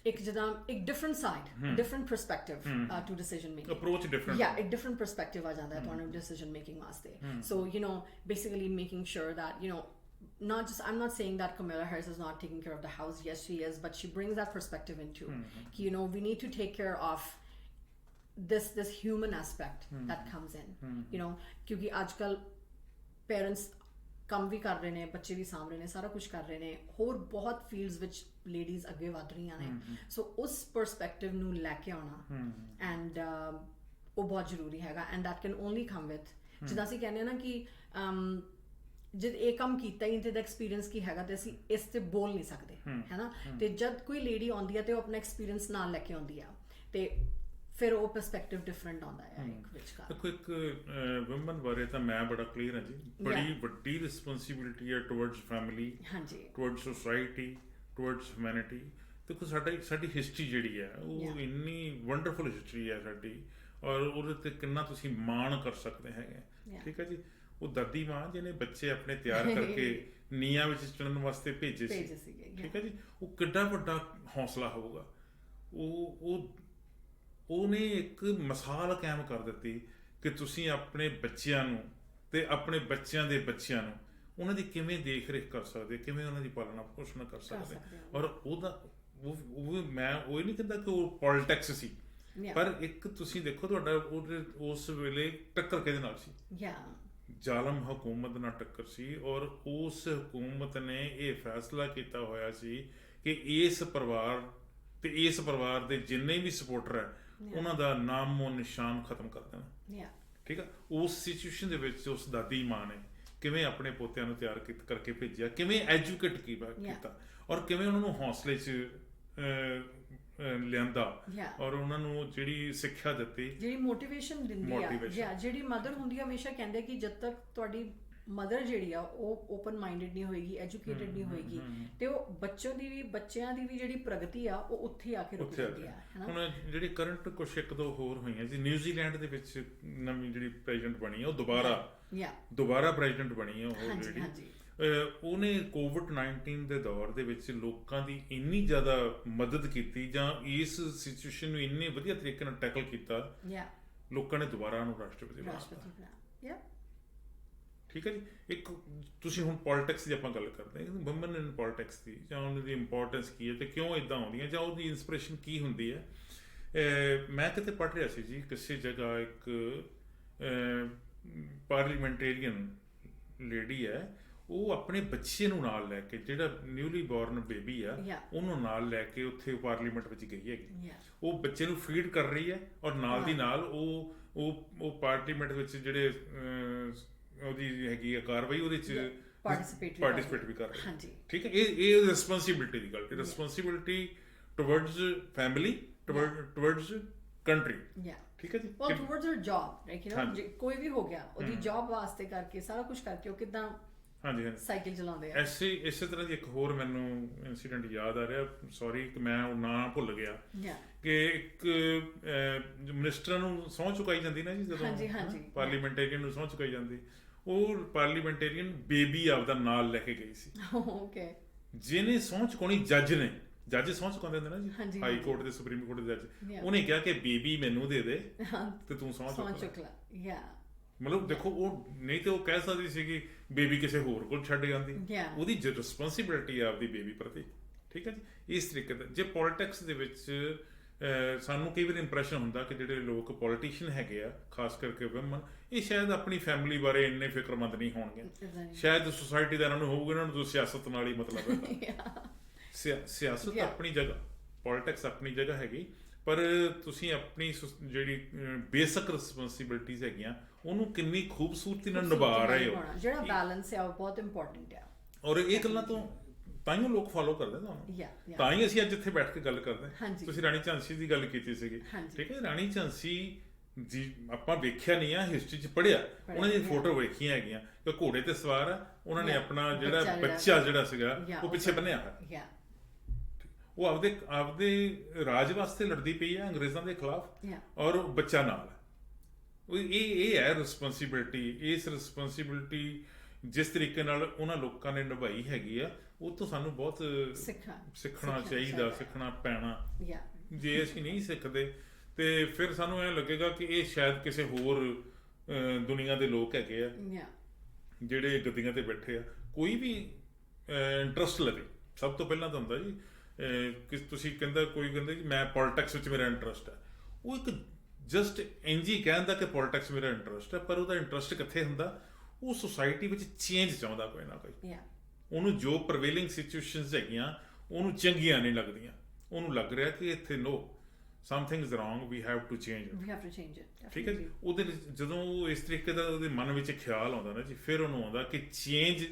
एक जदा एक different side, different perspective to decision making. Approach different. Yeah, एक different perspective आ जाता है ਤੁਹਾਨੂੰ decision making वास्ते. So you know, basically making sure that you know, not just, I'm not saying that Kamala Harris is not taking care of the house. Yes, she is, but she brings that perspective into. You know, we need to take care of this human aspect that comes in. You know, क्योंकि आजकल parents ਕੰਮ ਵੀ ਕਰ ਰਹੇ ਨੇ, ਬੱਚੇ ਵੀ ਸਾਂਭ ਰਹੇ ਨੇ, ਸਾਰਾ ਕੁਝ ਕਰ ਰਹੇ ਨੇ, ਹੋਰ ਬਹੁਤ ਫੀਲਡਸ ਵਿੱਚ ਲੇਡੀਜ਼ ਅੱਗੇ ਵਧ ਰਹੀਆਂ ਨੇ. ਸੋ ਉਸ ਪਰਸਪੈਕਟਿਵ ਨੂੰ ਲੈ ਕੇ ਆਉਣਾ ਐਂਡ ਉਹ ਬਹੁਤ ਜ਼ਰੂਰੀ ਹੈਗਾ. And that can only come with, ਜਿੱਦਾਂ ਅਸੀਂ ਕਹਿੰਦੇ ਹਾਂ ਨਾ ਕਿ ਜਦ ਇਹ ਕੰਮ ਕੀਤਾ ਹੀ ਤੇ ਦਾ ਐਕਸਪੀਰੀਅੰਸ ਕੀ ਹੈਗਾ ਤੇ ਅਸੀਂ ਇਸ ਤੇ ਬੋਲ ਨਹੀਂ ਸਕਦੇ, ਹੈ ਨਾ. ਤੇ ਜਦ ਕੋਈ ਲੇਡੀ ਆਉਂਦੀ ਹੈ ਤੇ ਉਹ ਆਪਣਾ ਐਕਸਪੀਰੀਅੰਸ ਨਾਲ ਲੈ ਕੇ ਆਉਂਦੀ ਆ ਤੇ ਫਿਰ ਉਹ ਪਰਸਪੈਕਟਿਵ ਡਿਫਰੈਂਟ ਆਉਂਦਾ ਹੈ ਇੱਕ ਵਿਚਕਾਰ. ਦੇਖੋ ਇੱਕ ਵੂਮਨ ਬਾਰੇ ਤਾਂ ਮੈਂ ਬੜਾ ਕਲੀਅਰ ਹਾਂ ਜੀ, ਬੜੀ ਵੱਡੀ ਰਿਸਪੌਂਸਿਬਿਲਿਟੀ ਹੈ towards family, towards society, towards humanity. ਦੇਖੋ ਸਾਡੀ ਹਿਸਟਰੀ ਜਿਹੜੀ ਹੈ ਉਹ ਇੰਨੀ ਵੰਡਰਫੁਲ ਹਿਸਟਰੀ ਹੈ ਸਾਡੀ, ਔਰ ਉਹਦੇ ਤੇ ਕਿੰਨਾ ਤੁਸੀਂ ਮਾਣ ਕਰ ਸਕਦੇ ਹੈਗੇ. ਠੀਕ ਹੈ ਜੀ. ਉਹ ਦਾਦੀ ਮਾਂ ਜਿਹਨੇ ਬੱਚੇ ਆਪਣੇ ਤਿਆਰ ਕਰਕੇ ਨੀਹਾਂ ਵਿੱਚ ਚੜਨ ਵਾਸਤੇ ਭੇਜੇ ਸੀ. ਠੀਕ ਹੈ ਜੀ. ਉਹ ਕਿੱਡਾ ਵੱਡਾ ਹੌਸਲਾ ਹੋਊਗਾ. ਉਹਨੇ ਇੱਕ ਮਿਸਾਲ ਕਾਇਮ ਕਰ ਦਿੱਤੀ ਕਿ ਤੁਸੀਂ ਆਪਣੇ ਬੱਚਿਆਂ ਨੂੰ ਤੇ ਆਪਣੇ ਬੱਚਿਆਂ ਦੇ ਬੱਚਿਆਂ ਨੂੰ ਉਹਨਾਂ ਦੀ ਕਿਵੇਂ ਦੇਖ ਰੇਖ ਕਰ ਸਕਦੇ, ਕਿਵੇਂ ਉਹਨਾਂ ਦੀ ਪਾਲਣਾ ਪੋਸ਼ਣ ਕਰ ਸਕਦੇ. ਔਰ ਉਹਦਾ ਮੈਂ ਉਹ ਨਹੀਂ ਕਹਿੰਦਾ ਕਿ ਉਹ ਪੋਲਿਟਿਕਸ ਸੀ, ਪਰ ਇੱਕ ਤੁਸੀਂ ਦੇਖੋ ਤੁਹਾਡਾ ਉਸ ਵੇਲੇ ਟੱਕਰ ਕਿਹਦੇ ਨਾਲ ਸੀ? ਜ਼ਾਲਮ ਹਕੂਮਤ ਨਾਲ ਟੱਕਰ ਸੀ. ਔਰ ਉਸ ਹਕੂਮਤ ਨੇ ਇਹ ਫੈਸਲਾ ਕੀਤਾ ਹੋਇਆ ਸੀ ਕਿ ਇਸ ਪਰਿਵਾਰ ਤੇ ਇਸ ਪਰਿਵਾਰ ਦੇ ਜਿੰਨੇ ਵੀ ਸਪੋਰਟਰ ਹੈ ਉਹਨਾਂ ਦਾ ਨਾਮੋ ਨਿਸ਼ਾਨ ਖਤਮ ਕਰ ਦੇਣਾ. ਠੀਕ ਆ. ਉਸ ਸਿਚੁਏਸ਼ਨ ਦੇ ਵਿੱਚ ਉਸ ਦਾਦੀ ਮਾਂ ਨੇ ਕਿਵੇਂ ਆਪਣੇ ਪੋਤਿਆਂ ਨੂੰ ਤਿਆਰ ਕਰਕੇ ਭੇਜਿਆ, ਕਿਵੇਂ ਐਜੂਕੇਟ ਕੀਤਾ ਔਰ ਕਿਵੇਂ ਉਹਨਾਂ ਨੂੰ ਹੌਸਲੇ 'ਚ ਲਿਆਂਦਾ ਔਰ ਉਹਨਾਂ ਨੂੰ ਜਿਹੜੀ ਸਿੱਖਿਆ ਦਿੱਤੀ, ਜਿਹੜੀ ਮੋਟੀਵੇਸ਼ਨ ਦਿੰਦੀ ਆ. ਜਿਹੜੀ ਮਦਰ ਹੁੰਦੀ ਆ ਹਮੇਸ਼ਾ ਕਹਿੰਦੇ ਕਿ ਜਦ ਤੱਕ ਤੁਹਾਡੀ ਮਦਰ ਜਿਹੜੀ ਆ ਉਹ ਓਪਨ ਮਾਈਂਡਡ ਨਹੀਂ ਹੋਏਗੀ, ਐਜੂਕੇਟਡ ਨਹੀਂ ਹੋਏਗੀ ਤੇ ਉਹ ਬੱਚਿਆਂ ਦੀ ਵੀ ਜਿਹੜੀ ਪ੍ਰਗਤੀ ਆ ਉਹ ਉੱਥੇ ਆ ਕੇ ਰੁਕ ਜਾਂਦੀ ਆ. ਹੁਣ ਜਿਹੜੀ ਕਰੰਟ ਕੁਛ ਇੱਕ ਦੋ ਹੋਰ ਹੋਈਆਂ ਜੀ, ਨਿਊਜ਼ੀਲੈਂਡ ਦੇ ਵਿੱਚ ਨਵੀਂ ਜਿਹੜੀ ਪ੍ਰੈਜ਼ੀਡੈਂਟ ਬਣੀ ਆ ਉਹ ਦੁਬਾਰਾ ਪ੍ਰੈਜ਼ੀਡੈਂਟ ਬਣੀ ਆ ਉਹ ਜਿਹੜੀ, ਉਹਨੇ ਕੋਵਿਡ-19 ਦੇ ਦੌਰ ਦੇ ਵਿੱਚ ਲੋਕਾਂ ਦੀ ਇੰਨੀ ਜ਼ਿਆਦਾ ਮਦਦ ਕੀਤੀ ਜਾਂ ਇਸ ਸਿਚੁਏਸ਼ਨ ਨੂੰ ਇੰਨੇ ਵਧੀਆ ਤਰੀਕੇ ਨਾਲ ਟੈਕਲ ਕੀਤਾ, ਲੋਕਾਂ ਨੇ ਦੁਬਾਰਾ ਉਹਨੂੰ ਰਾਸ਼ਟਰਪਤੀ ਬਣਾਇਆ. ਠੀਕ ਹੈ ਜੀ. ਇੱਕ ਤੁਸੀਂ ਹੁਣ ਪੋਲਿਟਿਕਸ ਦੀ ਆਪਾਂ ਗੱਲ ਕਰਦੇ ਹਾਂ, ਵੂਮਨ ਇਨ ਪੋਲਿਟਿਕਸ ਦੀ, ਜਾਂ ਉਹਨਾਂ ਦੀ ਇੰਪੋਰਟੈਂਸ ਕੀ ਹੈ ਤੇ ਕਿਉਂ ਇੱਦਾਂ ਆਉਂਦੀਆਂ, ਜਾਂ ਉਹਦੀ ਇੰਸਪੀਰੇਸ਼ਨ ਕੀ ਹੁੰਦੀ ਹੈ. ਮੈਂ ਕਿਤੇ ਪੜ੍ਹ ਰਿਹਾ ਸੀ ਜੀ ਕਿਸੇ ਜਗ੍ਹਾ, ਇੱਕ ਪਾਰਲੀਮੈਂਟੇਰੀਅਨ ਲੇਡੀ ਹੈ, ਉਹ ਆਪਣੇ ਬੱਚੇ ਨੂੰ ਨਾਲ ਲੈ ਕੇ, ਜਿਹੜਾ ਨਿਊਲੀ ਬੋਰਨ ਬੇਬੀ ਆ ਉਹਨੂੰ ਨਾਲ ਲੈ ਕੇ ਉੱਥੇ ਪਾਰਲੀਮੈਂਟ ਵਿੱਚ ਗਈ ਹੈਗੀ. ਉਹ ਬੱਚੇ ਨੂੰ ਫੀਡ ਕਰ ਰਹੀ ਹੈ ਔਰ ਨਾਲ ਦੀ ਨਾਲ ਉਹ ਪਾਰਲੀਮੈਂਟ ਵਿੱਚ ਜਿਹੜੇ ਉਹਦੀ ਹੈਗੀ ਆ ਕਾਰਵਾਈ ਉਹਦੇ 'ਚ ਪਾਰਟੀਸਪੇਟ ਵੀ ਕਰ ਰਹੀ. ਠੀਕ ਹੈ. ਇਹ ਰਿਸਪੌਂਸਿਬਿਲਿਟੀ ਦੀ ਗੱਲ, responsibility towards family, towards country. ਠੀਕ ਹੈ ਜੀ. ਟੁਵਰਡਸ ਹਰ ਜੌਬ, ਲਾਈਕ ਯੂ ਨੋ, ਕੋਈ ਵੀ ਹੋ ਗਿਆ ਉਹਦੀ ਜੌਬ ਵਾਸਤੇ ਕਰਕੇ ਸਾਰਾ ਕੁਝ ਕਰਕੇ ਉਹ ਕਿੱਦਾਂ ਸਾਈਕਲ ਚਲਾਉਂਦੇ ਆ. ਇਸੇ ਤਰ੍ਹਾਂ ਦੀ ਇੱਕ ਹੋਰ ਮੈਨੂੰ ਇਨਸੀਡੈਂਟ ਯਾਦ ਆ ਰਿਹਾ, ਸੌਰੀ ਕਿ ਮੈਂ ਉਹ ਨਾਂ ਭੁੱਲ ਗਿਆ, ਕਿ ਇੱਕ ਮਿਨਿਸਟਰਾਂ ਨੂੰ ਸਹੁੰ ਚੁਕਾਈ ਜਾਂਦੀ ਨਾ ਜੀ, ਜਦੋਂ ਪਾਰਲੀਮੈਂਟੇਰੀਅਨ ਨੂੰ ਸਹੁੰ ਚੁਕਾਈ ਜਾਂਦੀ, ਉਹ ਪਾਰਲੀਮੈਂਟੇਰੀਅਨ ਬੇਬੀ ਆਪਦਾ ਨਾਲ ਲੈ ਕੇ ਗਈ ਸੀ. ਜਿਹਨੇ ਸਹੁੰ ਚੁਕਾਉਣੀ ਜੱਜ ਸਹੁੰ ਚੁਕਾਉਂਦੇ ਹੁੰਦੇ ਨਾ ਜੀ, ਹਾਈ ਕੋਰਟ ਦੇ, ਸੁਪਰੀਮ ਕੋਰਟ ਦੇ ਜੱਜ, ਉਹਨੇ ਕਿਹਾ ਕਿ ਬੇਬੀ ਮੈਨੂੰ ਦੇ ਦੇ ਤੇ ਤੂੰ ਸਹੁੰ ਚੁੱਕ ਲੈ. ਮਤਲਬ ਦੇਖੋ, ਉਹ ਨਹੀਂ ਤੇ ਉਹ ਕਹਿ ਸਕਦੀ ਸੀ ਕਿ ਬੇਬੀ ਕਿਸੇ ਹੋਰ ਕੋਲ ਛੱਡ ਜਾਂਦੀ, ਉਹਦੀ ਰਿਸਪੌਂਸਿਬਿਲਿਟੀ ਆ ਆਪਦੀ ਬੇਬੀ ਪ੍ਰਤੀ. ਠੀਕ ਹੈ ਜੀ. ਇਸ ਤਰੀਕੇ ਦਾ ਜੇ ਪੋਲਿਟਿਕਸ ਦੇ ਵਿੱਚ ਸਾਨੂੰ ਕਈ ਵਾਰ ਇੰਪ੍ਰੈਸ਼ਨ ਹੁੰਦਾ ਕਿ ਜਿਹੜੇ ਲੋਕ ਪੋਲੀਟੀਸ਼ੀਅਨ ਹੈਗੇ ਆ, ਖਾਸ ਕਰਕੇ ਵੂਮਨ, ਇਹ ਸ਼ਾਇਦ ਆਪਣੀ ਫੈਮਿਲੀ ਬਾਰੇ ਇੰਨੇ ਫਿਕਰਮੰਦ ਨਹੀਂ ਹੋਣਗੇ, ਸ਼ਾਇਦ ਸੁਸਾਇਟੀ ਦਾ ਇਹਨਾਂ ਨੂੰ ਹੋਊਗਾ, ਇਹਨਾਂ ਨੂੰ ਸਿਆਸਤ ਨਾਲ ਹੀ ਮਤਲਬ ਹੈ. ਸਿਆਸਤ ਆਪਣੀ ਜਗ੍ਹਾ, ਪੋਲਿਟਿਕਸ ਆਪਣੀ ਜਗ੍ਹਾ ਹੈਗੀ, ਪਰ ਤੁਸੀਂ ਆਪਣੀ ਜਿਹੜੀ ਬੇਸਿਕ ਰਿਸਪੌਂਸਿਬਿਲਿਟੀਜ਼ ਹੈਗੀਆਂ ਉਹਨੂੰ ਕਿੰਨੀ ਖੂਬਸੂਰਤੀ ਨਾਲ ਨਿਭਾ ਰਹੇ ਹੋ, ਜਿਹੜਾ ਬੈਲੈਂਸ ਹੈ ਉਹ ਬਹੁਤ ਇੰਪੋਰਟੈਂਟ ਹੈ. ਔਰ ਇਹ ਗੱਲਾਂ ਤੋਂ ਤਾਂ ਹੀ ਲੋਕ ਫੋਲੋ ਕਰਦੇ ਤੁਹਾਨੂੰ, ਤਾਂ ਹੀ ਅਸੀਂ ਅੱਜ ਇੱਥੇ ਬੈਠ ਕੇ ਗੱਲ ਕਰਦੇ ਹਾਂ. ਤੁਸੀਂ ਰਾਣੀ ਝਾਂਸੀ ਦੀ ਗੱਲ ਕੀਤੀ ਸੀਗੀ. ਠੀਕ ਹੈ. ਰਾਣੀ ਝਾਂਸੀ ਜੀ ਆਪਾਂ ਵੇਖਿਆ ਨਹੀਂ ਆ, ਹਿਸਟਰੀ 'ਚ ਪੜ੍ਹਿਆ, ਉਹਨਾਂ ਦੀ ਫੋਟੋ ਵੇਖੀਆਂ ਹੈਗੀਆਂ ਕਿ ਘੋੜੇ ਤੇ ਸਵਾਰ ਆ, ਉਹਨਾਂ ਨੇ ਆਪਣਾ ਜਿਹੜਾ ਬੱਚਾ ਜਿਹੜਾ ਸੀਗਾ ਉਹ ਪਿੱਛੇ ਬੰਨਿਆ ਹੋਇਆ, ਉਹ ਆਪਦੇ ਰਾਜ ਵਾਸਤੇ ਲੜਦੀ ਪਈ ਹੈ ਅੰਗਰੇਜ਼ਾਂ ਦੇ ਖਿਲਾਫ, ਔਰ ਬੱਚਾ ਨਾਲ ਇਹ ਹੈ ਰਿਸਪੌਂਸਿਬਿਲਟੀ। ਇਸ ਰਿਸਪੌਂਸਿਬਿਲਟੀ ਜਿਸ ਤਰੀਕੇ ਨਾਲ ਉਹਨਾਂ ਲੋਕਾਂ ਨੇ ਨਿਭਾਈ ਹੈਗੀ ਆ, ਉਹ ਤੋਂ ਸਾਨੂੰ ਬਹੁਤ ਸਿੱਖਣਾ ਚਾਹੀਦਾ, ਸਿੱਖਣਾ ਪੈਣਾ। ਜੇ ਅਸੀਂ ਨਹੀਂ ਸਿੱਖਦੇ ਤੇ ਫਿਰ ਸਾਨੂੰ ਐਂ ਲੱਗੇਗਾ ਕਿ ਇਹ ਸ਼ਾਇਦ ਕਿਸੇ ਹੋਰ ਦੁਨੀਆ ਦੇ ਲੋਕ ਹੈਗੇ ਆ ਜਿਹੜੇ ਗੱਦੀਆਂ ਤੇ ਬੈਠੇ ਆ। ਕੋਈ ਵੀ ਇੰਟਰਸਟ ਲਵੇ, ਸਭ ਤੋਂ ਪਹਿਲਾਂ ਤਾਂ ਹੁੰਦਾ ਜੀ ਕਿ ਤੁਸੀਂ ਕੋਈ ਕਹਿੰਦਾ ਜੀ ਮੈਂ ਪੋਲੀਟਿਕਸ ਵਿੱਚ ਮੇਰਾ ਇੰਟਰਸਟ ਹੈ, ਉਹ ਇੱਕ ਜਸਟ ਇੰਝ ਹੀ ਕਹਿੰਦਾ ਕਿ ਪੋਲੀਟਿਕਸ ਮੇਰਾ ਇੰਟਰਸਟ ਹੈ, ਪਰ ਉਹਦਾ ਇੰਟਰਸਟ ਕਿੱਥੇ ਹੁੰਦਾ? ਉਹ ਸੁਸਾਇਟੀ ਵਿੱਚ ਚੇਂਜ ਚਾਹੁੰਦਾ ਕੋਈ ਨਾ ਕੋਈ। ਉਹਨੂੰ ਜੋ ਪ੍ਰਵੇਲਿੰਗ ਸਿਚੁਏਸ਼ਨਸ ਹੈਗੀਆਂ ਉਹਨੂੰ ਚੰਗੀਆਂ ਨਹੀਂ ਲੱਗਦੀਆਂ, ਉਹਨੂੰ ਲੱਗ ਰਿਹਾ ਕਿ ਇੱਥੇ no something is wrong, we have to change it. ਠੀਕ ਹੈ ਜੀ। ਉਹਦੇ ਜਦੋਂ ਉਹ ਇਸ ਤਰੀਕੇ ਦਾ ਉਹਦੇ ਮਨ ਵਿੱਚ ਖਿਆਲ ਆਉਂਦਾ ਨਾ ਜੀ, ਫਿਰ ਉਹਨੂੰ ਆਉਂਦਾ ਕਿ ਚੇਂਜ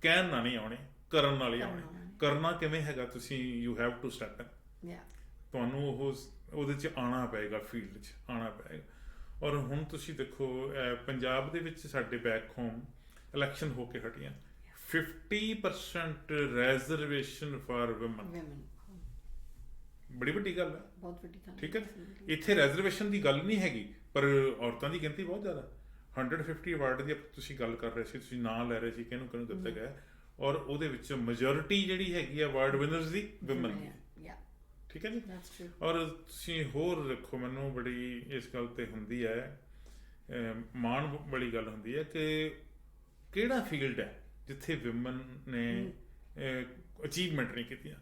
ਕਹਿਣ ਨਾਲ ਨਹੀਂ ਆਉਣੇ, ਕਰਨ ਨਾਲ ਹੀ ਆਉਣੇ। ਕਰਨਾ ਕਿਵੇਂ ਹੈਗਾ? ਤੁਸੀਂ you have to step in, ਤੁਹਾਨੂੰ ਉਹਦੇ 'ਚ ਆਉਣਾ ਪਏਗਾ, ਫੀਲਡ 'ਚ ਆਉਣਾ ਪਏਗਾ। ਔਰ ਹੁਣ ਤੁਸੀਂ ਦੇਖੋ ਪੰਜਾਬ ਦੇ ਵਿੱਚ ਸਾਡੇ ਬੈਕ ਹੋਮ ਇਲੈਕਸ਼ਨ ਹੋ ਕੇ ਹਟੀਆਂ, 50% ਰਿਜ਼ਰਵੇਸ਼ਨ ਫਾਰ ਵੂਮਨ। ਬੜੀ ਵੱਡੀ ਗੱਲ ਹੈ, ਬਹੁਤ ਵੱਡੀ ਗੱਲ। ਠੀਕ ਹੈ, ਇੱਥੇ ਰਿਜ਼ਰਵੇਸ਼ਨ ਦੀ ਗੱਲ ਨਹੀਂ ਹੈਗੀ, ਪਰ ਔਰਤਾਂ ਦੀ ਗਿਣਤੀ ਬਹੁਤ ਜ਼ਿਆਦਾ। 150 ਅਵਾਰਡ ਦੀ ਤੁਸੀਂ ਗੱਲ ਕਰ ਰਹੇ ਸੀ, ਤੁਸੀਂ ਨਾਂ ਲੈ ਰਹੇ ਸੀ ਕਿਹਨੂੰ ਕਿਹਨੂੰ ਦਿੱਤਾ ਗਿਆ, ਔਰ ਉਹਦੇ ਵਿੱਚ ਮੈਜੋਰਿਟੀ ਜਿਹੜੀ ਹੈਗੀ ਆ ਅਵਾਰਡ ਵਿਨਰਸ ਦੀ ਵੂਮਨ ਦੀ। ਠੀਕ ਹੈ ਜੀ। ਔਰ ਤੁਸੀਂ ਹੋਰ ਰੱਖੋ, ਮੈਨੂੰ ਬੜੀ ਇਸ ਗੱਲ ਤੇ ਹੁੰਦੀ ਹੈ, ਮਾਣ ਵਾਲੀ ਗੱਲ ਹੁੰਦੀ ਹੈ ਕਿ ਕਿਹੜਾ ਫੀਲਡ ਹੈ ਜਿੱਥੇ ਵਿਮਨ ਨੇ ਅਚੀਵਮੈਂਟ ਨਹੀਂ ਕੀਤੀਆਂ,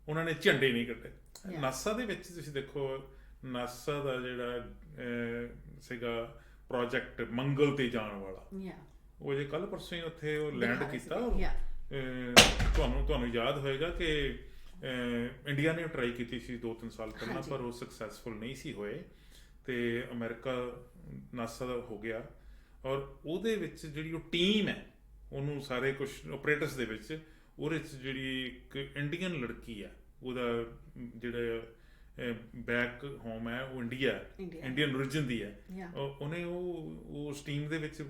ਉਹਨਾਂ ਨੇ ਝੰਡੇ ਨਹੀਂ ਕੱਢੇ। ਨਾਸਾ ਦੇ ਵਿੱਚ ਤੁਸੀਂ ਦੇਖੋ, ਨਾਸਾ ਦਾ ਜਿਹੜਾ ਸੀਗਾ ਪ੍ਰੋਜੈਕਟ ਮੰਗਲ ਤੇ ਜਾਣ ਵਾਲਾ, ਉਹ ਜੇ ਕੱਲ ਪਰਸੋਂ ਹੀ ਉੱਥੇ ਉਹ ਲੈਂਡ ਕੀਤਾ। ਤੁਹਾਨੂੰ ਯਾਦ ਹੋਏਗਾ ਕਿ ਇੰਡੀਆ ਨੇ ਟਰਾਈ ਕੀਤੀ ਸੀ 2-3 ਸਾਲ ਪਹਿਲਾਂ, ਪਰ ਉਹ ਸਕਸੈਸਫੁਲ ਨਹੀਂ ਸੀ ਹੋਏ, ਤੇ ਅਮਰੀਕਾ ਨਾਸਾ ਦਾ ਹੋ ਗਿਆ। ਔਰ ਉਹਦੇ ਵਿੱਚ ਜਿਹੜੀ ਉਹ ਟੀਮ ਹੈ, ਉਹਨੂੰ ਸਾਰੇ ਕੁਛ ਆਪਰੇਟਰਸ ਦੇ ਵਿੱਚ, ਉਹਦੇ 'ਚ ਜਿਹੜੀ ਇੱਕ ਇੰਡੀਅਨ ਲੜਕੀ ਆ, ਉਹਦਾ ਜਿਹੜਾ ਬੈਕ ਹੋਮ ਹੈ ਉਹ ਇੰਡੀਅਨ ਓਰੀਜਨ ਦੀ ਹੈ। ਉਹਨੇ ਉਸ ਟੀਮ ਦੇ ਵਿੱਚ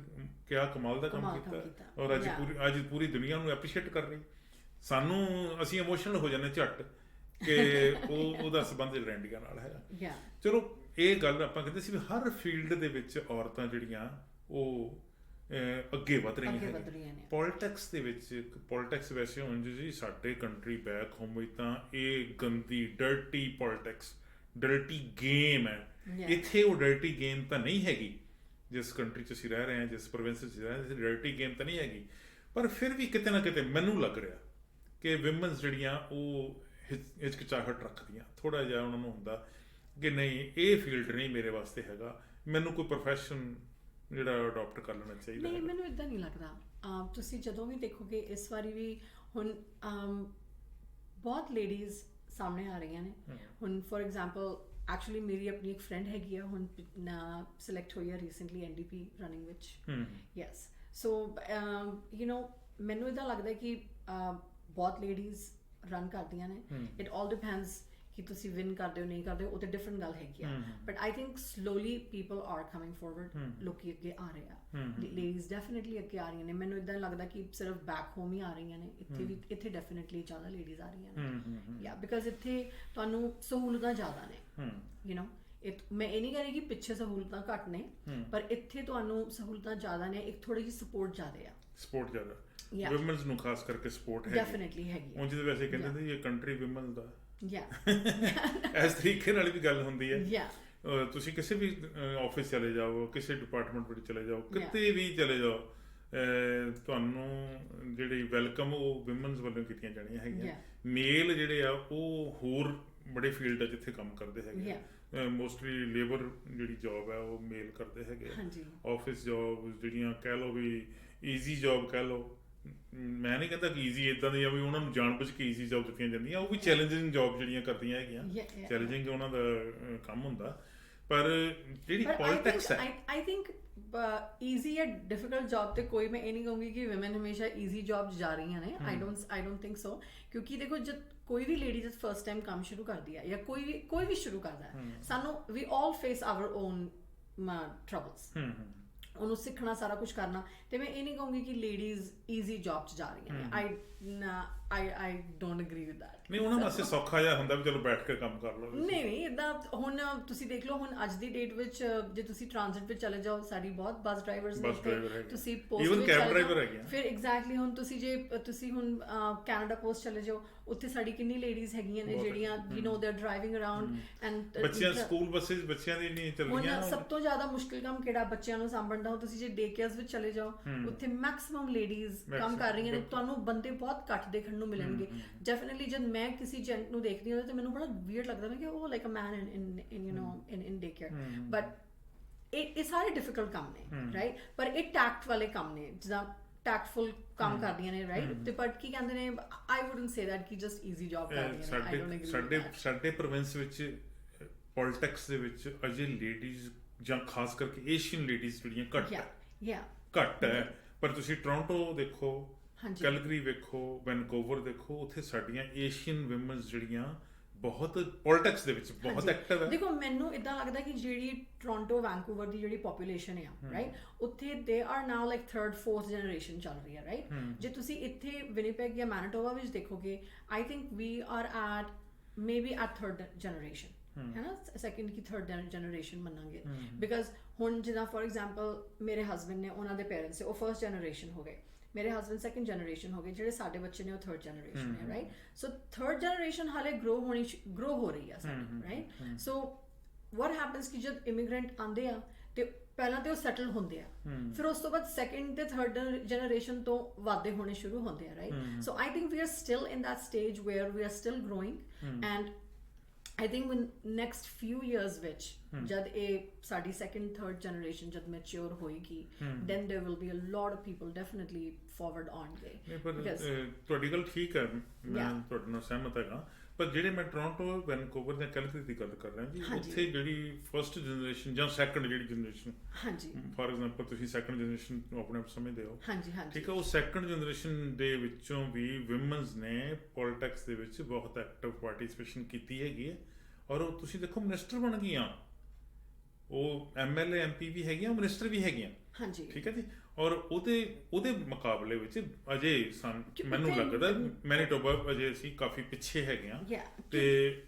ਕਿਆ ਕਮਾਲ ਦਾ ਕੰਮ ਕੀਤਾ, ਔਰ ਅੱਜ ਪੂਰੀ ਦੁਨੀਆ ਨੂੰ ਐਪਰੀਸ਼ੀਏਟ ਕਰ ਰਹੀ। ਸਾਨੂੰ ਅਸੀਂ ਇਮੋਸ਼ਨਲ ਹੋ ਜਾਂਦੇ ਝੱਟ ਕਿ ਉਹਦਾ ਸੰਬੰਧ ਜਿਹੜਾ ਇੰਡੀਆ ਨਾਲ ਹੈਗਾ। ਚਲੋ ਇਹ ਗੱਲ ਆਪਾਂ ਕਹਿੰਦੇ ਸੀ ਵੀ ਹਰ ਫੀਲਡ ਦੇ ਵਿੱਚ ਔਰਤਾਂ ਜਿਹੜੀਆਂ ਉਹ ਅੱਗੇ ਵਧ ਰਹੀਆਂ ਨੇ। ਪੋਲੀਟਿਕਸ ਦੇ ਵਿੱਚ, ਪੋਲੀਟਿਕਸ ਵੈਸੇ ਹੁਣ ਜੀ ਸਾਡੇ ਕੰਟਰੀ ਬੈਕ ਹੋਮ ਵਿੱਚ ਤਾਂ ਇਹ ਗੰਦੀ ਡਰਟੀ ਪੋਲੀਟਿਕਸ, ਡਰਟੀ ਗੇਮ ਹੈ। ਇੱਥੇ ਉਹ ਡਰਟੀ ਗੇਮ ਤਾਂ ਨਹੀਂ ਹੈਗੀ ਜਿਸ ਕੰਟਰੀ 'ਚ ਅਸੀਂ ਰਹਿ ਰਹੇ ਹਾਂ, ਜਿਸ ਪ੍ਰੋਵਿੰਸ 'ਚ ਰਹਿ ਰਹੇ ਹਾਂ, ਡਰਟੀ ਗੇਮ ਤਾਂ ਨਹੀਂ ਹੈਗੀ। ਪਰ ਫਿਰ ਵੀ ਕਿਤੇ ਨਾ ਕਿਤੇ ਮੈਨੂੰ ਲੱਗ ਰਿਹਾ ਕਿ ਵਿਮਨਸ ਜਿਹੜੀਆਂ ਉਹ ਹਿਚਕਿਚਾਹਟ ਰੱਖਦੀਆਂ, ਥੋੜ੍ਹਾ ਜਿਹਾ ਉਹਨਾਂ ਨੂੰ ਹੁੰਦਾ ਕਿ ਨਹੀਂ ਇਹ ਫੀਲਡ ਨਹੀਂ ਮੇਰੇ ਵਾਸਤੇ ਹੈਗਾ, ਮੈਨੂੰ ਕੋਈ ਪ੍ਰੋਫੈਸ਼ਨ ਜਿਹੜਾ ਅਡੋਪਟ ਕਰ ਲੈਣਾ ਚਾਹੀਦਾ। ਨਹੀਂ, ਮੈਨੂੰ ਇੱਦਾਂ ਨਹੀਂ ਲੱਗਦਾ। ਤੁਸੀਂ ਜਦੋਂ ਵੀ ਦੇਖੋਗੇ ਇਸ ਵਾਰੀ ਵੀ ਹੁਣ ਬਹੁਤ ਲੇਡੀਜ਼ ਸਾਹਮਣੇ ਆ ਰਹੀਆਂ ਨੇ। ਹੁਣ ਫੋਰ ਐਗਜ਼ਾਮਪਲ ਐਕਚੁਅਲੀ ਮੇਰੀ ਆਪਣੀ ਇੱਕ ਫਰੈਂਡ ਹੈਗੀ ਆ, ਹੁਣ ਸਿਲੈਕਟ ਹੋਈ ਆ ਰੀਸੈਂਟਲੀ NDP ਰਨਿੰਗ ਵਿੱਚ। ਯੈਸ, ਸੋ ਮੈਨੂੰ ਇੱਦਾਂ ਲੱਗਦਾ ਕਿ ਬਹੁਤ ਲੇਡੀਜ਼ ਰਨ ਕਰਦੀਆਂ ਨੇ। ਇਟ ਆਲ ਡਿਪੈਂਡਸ ਕਿ ਤੁਸੀਂ ਵਿਨ ਕਰਦੇ ਹੋ ਨਹੀਂ ਕਰਦੇ ਹੋ, ਉਹ ਤੇ ਡਿਫਰੈਂਟ ਗੱਲ ਹੈਗੀ ਆ। But I think slowly people are coming forward, ਲੋਕੀ ਅੱਗੇ ਆ ਰਹੇ ਆ, ਲੇਡੀਜ਼ ਡੈਫੀਨੇਟਲੀ ਅੱਗੇ ਆ ਰਹੀਆਂ ਨੇ। ਮੈਨੂੰ ਇੱਦਾਂ ਲੱਗਦਾ ਕਿ ਸਿਰਫ ਬੈਕ ਹੋਮ ਹੀ ਆ ਰਹੀਆਂ ਨੇ, ਇੱਥੇ ਡੈਫੀਨੇਟਲੀ ਜ਼ਿਆਦਾ ਲੇਡੀਜ਼ ਆ ਰਹੀਆਂ ਨੇ। ਯਾ ਬਿਕਾਜ਼ ਇੱਥੇ ਤੁਹਾਨੂੰ ਸਹੂਲਤਾਂ ਜ਼ਿਆਦਾ ਨੇ। ਮੈਂ ਇਹ ਨਹੀਂ ਕਹਿ ਰਹੀ ਕਿ ਪਿੱਛੇ ਸਹੂਲਤਾਂ ਘੱਟ ਨੇ, ਪਰ ਇੱਥੇ ਤੁਹਾਨੂੰ ਸਹੂਲਤਾਂ ਜ਼ਿਆਦਾ ਨੇ, ਇੱਕ ਥੋੜੀ ਜਿਹੀ ਸਪੋਰਟ ਜ਼ਿਆਦਾ ਆ। ਸਪੋਰਟ ਜ਼ਿਆਦਾ ਵਿਮਨਸ ਨੂੰ ਖਾਸ ਕਰਕੇ ਸਪੋਰਟ ਹੈ, ਡੈਫੀਨੇਟਲੀ ਹੈਗੀ। ਉਂਝ ਤਾਂ ਵੈਸੇ ਕਹਿੰਦੇ ਨੇ ਇਹ ਕੰਟਰੀ ਵਿਮਨਸ ਦਾ ਇਸ ਤਰੀਕੇ ਨਾਲ ਵੀ ਗੱਲ ਹੁੰਦੀ ਹੈ। ਤੁਸੀਂ ਕਿਸੇ ਵੀ ਆਫਿਸ ਚਲੇ ਜਾਓ, ਕਿਸੇ ਡਿਪਾਰਟਮੈਂਟ ਵਿੱਚ ਚਲੇ ਜਾਓ, ਕਿਤੇ ਵੀ ਚਲੇ ਜਾਓ, ਤੁਹਾਨੂੰ ਜਿਹੜੀ ਵੈਲਕਮ ਉਹ ਵਿਮਨਸ ਵੱਲੋਂ ਕੀਤੀਆਂ ਜਾਣੀਆਂ ਹੈਗੀਆਂ। ਮੇਲ ਜਿਹੜੇ ਆ ਉਹ ਹੋਰ ਬੜੇ ਫੀਲਡ ਆ ਜਿੱਥੇ ਕੰਮ ਕਰਦੇ ਹੈਗੇ ਆ। ਮੋਸਟਲੀ ਲੇਬਰ ਜਿਹੜੀ ਜੋਬ ਹੈ ਉਹ ਮੇਲ ਕਰਦੇ ਹੈਗੇ। ਆਫਿਸ ਜੋਬ ਜਿਹੜੀਆਂ ਕਹਿ ਲਓ ਵੀ ਈਜ਼ੀ ਜੋਬ ਕਹਿ ਲਓ, ਮੈਂ ਨਹੀਂ ਕਹਿੰਦਾ ਕਿ ਈਜ਼ੀ ਇੱਦਾਂ ਦੀ ਆ ਵੀ ਉਹਨਾਂ ਨੂੰ ਜਾਣਬੁੱਝ ਕੇ ਈਜ਼ੀ ਜੋਬ ਦਿੱਤੀਆਂ ਜਾਂਦੀਆਂ, ਉਹ ਵੀ ਚੈਲੰਜਿੰਗ ਜੋਬ ਜਿਹੜੀਆਂ ਕਰਦੀਆਂ ਹੈਗੀਆਂ, ਚੈਲੰਜਿੰਗ ਉਹਨਾਂ ਦਾ ਕੰਮ ਹੁੰਦਾ। ਪਰ ਜਿਹੜੀ ਪੋਲਿਟਿਕਸ ਹੈ, ਆਈ ਥਿੰਕ ਈਜ਼ੀ ਜਾਂ ਡਿਫਿਕਲਟ ਜੋਬ ਤੇ ਕੋਈ ਮੈਂ ਇਹ ਨਹੀਂ ਕਹੂੰਗੀ ਕਿ ਵਿਮਨ ਹਮੇਸ਼ਾ ਈਜ਼ੀ ਜੋਬ ਜਾ ਰਹੀਆਂ ਨੇ। ਆਈ ਡੋਂਟ ਥਿੰਕ ਸੋ, ਕਿਉਂਕਿ ਦੇਖੋ ਜਦ ਕੋਈ ਵੀ ਲੇਡੀ ਜਦ ਫਸਟ ਟਾਈਮ ਕੰਮ ਸ਼ੁਰੂ ਕਰਦੀ ਹੈ ਜਾਂ ਕੋਈ ਵੀ ਸ਼ੁਰੂ ਕਰਦਾ ਹੈ, ਸਾਨੂੰ ਵੀ ਆਲ ਫੇਸ ਆਵਰ ਓਨ ਟਰਬਲਸ, ਉਹਨੂੰ ਸਿੱਖਣਾ ਸਾਰਾ ਕੁਝ ਕਰਨਾ। ਤੇ ਮੈਂ ਇਹ ਨਹੀਂ ਕਹੂੰਗੀ ਕਿ ਲੇਡੀਜ਼ ਈਜ਼ੀ ਜੋਬ 'ਚ ਜਾ ਰਹੀਆਂ ਨੇ। I don't agree with that. ਨਹੀਂ ਉਹਨਾਂ ਵਾਸਤੇ ਸੌਖਾ ਜਿਹਾ ਹੁੰਦਾ ਵੀ ਚਲੋ ਬੈਠ ਕੇ ਕੰਮ ਕਰ ਲਓ। ਨਹੀਂ ਇੱਦਾਂ ਹੁਣ ਤੁਸੀਂ ਦੇਖ ਲਓ ਹੁਣ ਅੱਜ ਦੀ ਡੇਟ ਵਿੱਚ ਜੇ ਤੁਸੀਂ ਟ੍ਰਾਂਜ਼ਿਟ ਵਿੱਚ ਚਲੇ ਜਾਓ ਸਾਡੀ ਬਹੁਤ ਬੱਸ ਡਰਾਈਵਰਸ ਨੇ ਤੁਸੀਂ ਪੋਸਟ ਵਿੱਚ ਚਲੇ ਜਾਓ ਫਿਰ ਐਗਜ਼ੈਕਟਲੀ ਹੁਣ ਤੁਸੀਂ ਹੁਣ ਕੈਨੇਡਾ ਪੋਸਟ ਚਲੇ ਜਾਓ ਉੱਥੇ ਸਾਡੀ ਕਿੰਨੀ ਲੇਡੀਜ਼ ਹੈਗੀਆਂ ਨੇ ਜਿਹੜੀਆਂ you know they are driving around and ਬੱਚਿਆਂ ਸਕੂਲ ਬੱਸਿਸ ਬੱਚਿਆਂ ਦੀ ਨਹੀਂ ਚੱਲੀਆਂ। ਹੁਣ ਸਭ ਤੋਂ ਜ਼ਿਆਦਾ ਮੁਸ਼ਕਿਲ ਕੰਮ ਕਿਹੜਾ ਬੱਚਿਆਂ ਨੂੰ ਸਾਂਭਣ ਦਾ ਤੁਸੀਂ ਜੇ ਡੇ ਕੇਅਰਸ ਵਿੱਚ ਚਲੇ ਜਾਓ ਉੱਥੇ ਮੈਕਸਿਮਮ ਲੇਡੀਜ਼ ਕੰਮ ਕਰ ਰਹੀਆਂ ਨੇ ਤੁਹਾਨੂੰ ਬੰਦੇ ਬਹੁਤ ਘੱਟ ਦੇਖਣ ਨੂੰ ਮਿਲਣਗੇ। ਡੈਫੀਨਿਟਲੀ ਜਦ ਮੈਂ ਕਿਸੇ ਜੈਂਟ ਨੂੰ ਦੇਖਦੀ ਹਾਂ ਤਾਂ ਮੈਨੂੰ ਬੜਾ ਵੀਅਰਡ ਲੱਗਦਾ ਹੈ ਕਿ ਉਹ like a man in you know in day care but ਇਹ ਸਾਰੇ ਡਿਫਿਕਲਟ ਕੰਮ ਨੇ ਰਾਈਟ ਪਰ ਇਹ ਟੈਕਟ ਵਾਲੇ ਕੰਮ ਨੇ ਜਿੱਦਾਂ ਟੈਕਟਫੁਲ ਕੰਮ ਕਰਦੀਆਂ ਨੇ ਰਾਈਟ ਤੇ ਬਟ ਕੀ ਕਹਿੰਦੇ ਨੇ ਆਈ ਵੁਡਨਟ ਸੇ ਦੈਟ ਕਿ ਜਸਟ ਈਜ਼ੀ ਜੌਬ ਕਰਦੀਆਂ ਨੇ ਆਈ ਡੋਨਟ ਐਗਰੀ ਸਾਡੇ ਪ੍ਰੋਵਿੰਸ ਵਿੱਚ ਪੋਲਿਟਿਕਸ ਦੇ ਵਿੱਚ ਅਜੇ ਲੇਡੀਜ਼ ਜਾਂ ਖਾਸ ਕਰਕੇ ਏਸ਼ੀਅਨ ਲੇਡੀਜ਼ ਜਿਹੜੀਆਂ ਘੱਟ ਹੈ ਪਰ ਤੁਸੀਂ ਟੋਰਾਂਟੋ ਦੇਖੋ ਕੈਲਗਰੀ ਵੇਖੋ ਵੈਨਕੂਵਰ ਦੇਖੋ ਉੱਥੇ ਸਾਡੀਆਂ ਏਸ਼ੀਅਨ ਵਿਮਨਸ ਜਿਹੜੀਆਂ ਬਹੁਤ ਪੋਲਿਟਿਕਸ ਦੇ ਵਿੱਚ ਬਹੁਤ ਐਕਟਿਵ ਹੈ। ਦੇਖੋ ਮੈਨੂੰ ਇਦਾਂ ਲੱਗਦਾ ਕਿ ਜਿਹੜੀ ਟੋਰਾਂਟੋ ਵੈਨਕੂਵਰ ਦੀ ਜਿਹੜੀ ਪੋਪੂਲੇਸ਼ਨ ਆ ਰਾਈਟ ਉੱਥੇ they are now like 3rd 4th generation ਚੱਲ ਰਹੀ ਹੈ ਰਾਈਟ ਜੇ ਤੁਸੀਂ ਇੱਥੇ ਵਿਨੀਪੈਗ ਜਾਂ ਮੈਨੀਟੋਬਾ ਵਿੱਚ ਦੇਖੋਗੇ I think we are at maybe at 3rd generation ਹੈ ਨਾ ਸੈਕਿੰਡ ਕੀ 3rd ਜਨਰੇਸ਼ਨ ਮੰਨਾਂਗੇ ਬਿਕਾਜ਼ ਹੁਣ ਜਿੱਦਾਂ ਫੋਰ ਐਗਜ਼ਾਮਪਲ ਮੇਰੇ ਹਸਬੈਂਡ ਨੇ ਉਹਨਾਂ ਦੇ ਪੇਰੈਂਟਸ ਉਹ 1st ਜਨਰੇਸ਼ਨ ਹੋ ਗਏ ਮੇਰੇ ਹਸਬੈਂਡ 2nd ਜਨਰੇਸ਼ਨ ਹੋ ਗਏ ਜਿਹੜੇ ਸਾਡੇ ਬੱਚੇ ਨੇ ਉਹ 3rd ਜਨਰੇਸ਼ਨ ਹੈ ਰਾਈਟ ਸੋ 3rd ਜਨਰੇਸ਼ਨ ਹਾਲੇ ਗਰੋ ਹੋ ਰਹੀ ਆ ਸਾਡੀ ਰਾਈਟ ਸੋ ਵਾਟ ਹੈਪਨਸ ਕਿ ਜਦ ਇਮੀਗ੍ਰੈਂਟ ਆਉਂਦੇ ਆ ਤੇ ਪਹਿਲਾਂ ਤੇ ਉਹ ਸੈਟਲ ਹੁੰਦੇ ਆ ਫਿਰ ਉਸ ਤੋਂ ਬਾਅਦ 2nd ਤੇ 3rd ਜਨਰੇਸ਼ਨ ਤੋਂ ਵਾਧੇ ਹੋਣੇ ਸ਼ੁਰੂ ਹੁੰਦੇ ਆ right so I think we are still in that stage where we are still growing and I think in next few years which jad sadi 2nd 3rd generation jad mature hoegi then there will be a lot of people definitely forward on gay ਤੁਹਾਡੀ ਗੱਲ ਠੀਕ ਹੈ ਮੈਂ ਤੁਹਾਡੇ ਨਾਲ ਸਹਿਮਤ ਹੈਗਾ ਪਰ ਜਿਹੜੇ ਮੈਂ ਟੋਰਾਂਟੋ ਵੈਨਕੂਵਰ ਜਾਂ ਕੈਲਗਰੀ ਦੀ ਗੱਲ ਕਰ ਰਿਹਾ ਜੀ ਉੱਥੇ ਜਿਹੜੀ 1st ਜਨਰੇਸ਼ਨ ਜਾਂ 2nd ਜਿਹੜੀ ਜਨਰੇਸ਼ਨ ਹਾਂਜੀ ਫਾਰ ਐਗਜ਼ਾਮਪਲ ਤੁਸੀਂ 2nd ਜਨਰੇਸ਼ਨ ਨੂੰ ਆਪਣੇ ਆਪ ਸਮਝਦੇ ਹੋ ਹਾਂਜੀ ਹਾਂਜੀ ਠੀਕ ਹੈ ਉਹ 2nd ਜਨਰੇਸ਼ਨ ਦੇ ਵਿੱਚੋਂ ਵੀ ਵਿਮਨਸ ਨੇ ਪੋਲਿਟਿਕਸ ਦੇ ਵਿੱਚ ਬਹੁਤ ਐਕਟਿਵ ਪਾਰਟਿਸਿਪੇਸ਼ਨ ਕੀਤੀ ਹੈਗੀ ਹੈ ਔਰ ਉਹ ਤੁਸੀਂ ਦੇਖੋ ਮਿਨਿਸਟਰ ਬਣ ਗਈਆਂ ਉਹ MLA MP ਵੀ ਹੈਗੀਆਂ ਮਿਨਿਸਟਰ ਵੀ ਹੈਗੀਆਂ ਹਾਂਜੀ ਠੀਕ ਹੈ ਜੀ ਔਰ ਉਹਦੇ ਮੁਕਾਬਲੇ ਵਿੱਚ ਅਜੇ ਮੈਨੂੰ ਲੱਗਦਾ ਮੈਨੀਟੋਬਾ ਅਜੇ ਅਸੀਂ ਕਾਫੀ ਪਿੱਛੇ ਹੈਗੇ ਆ ਤੇ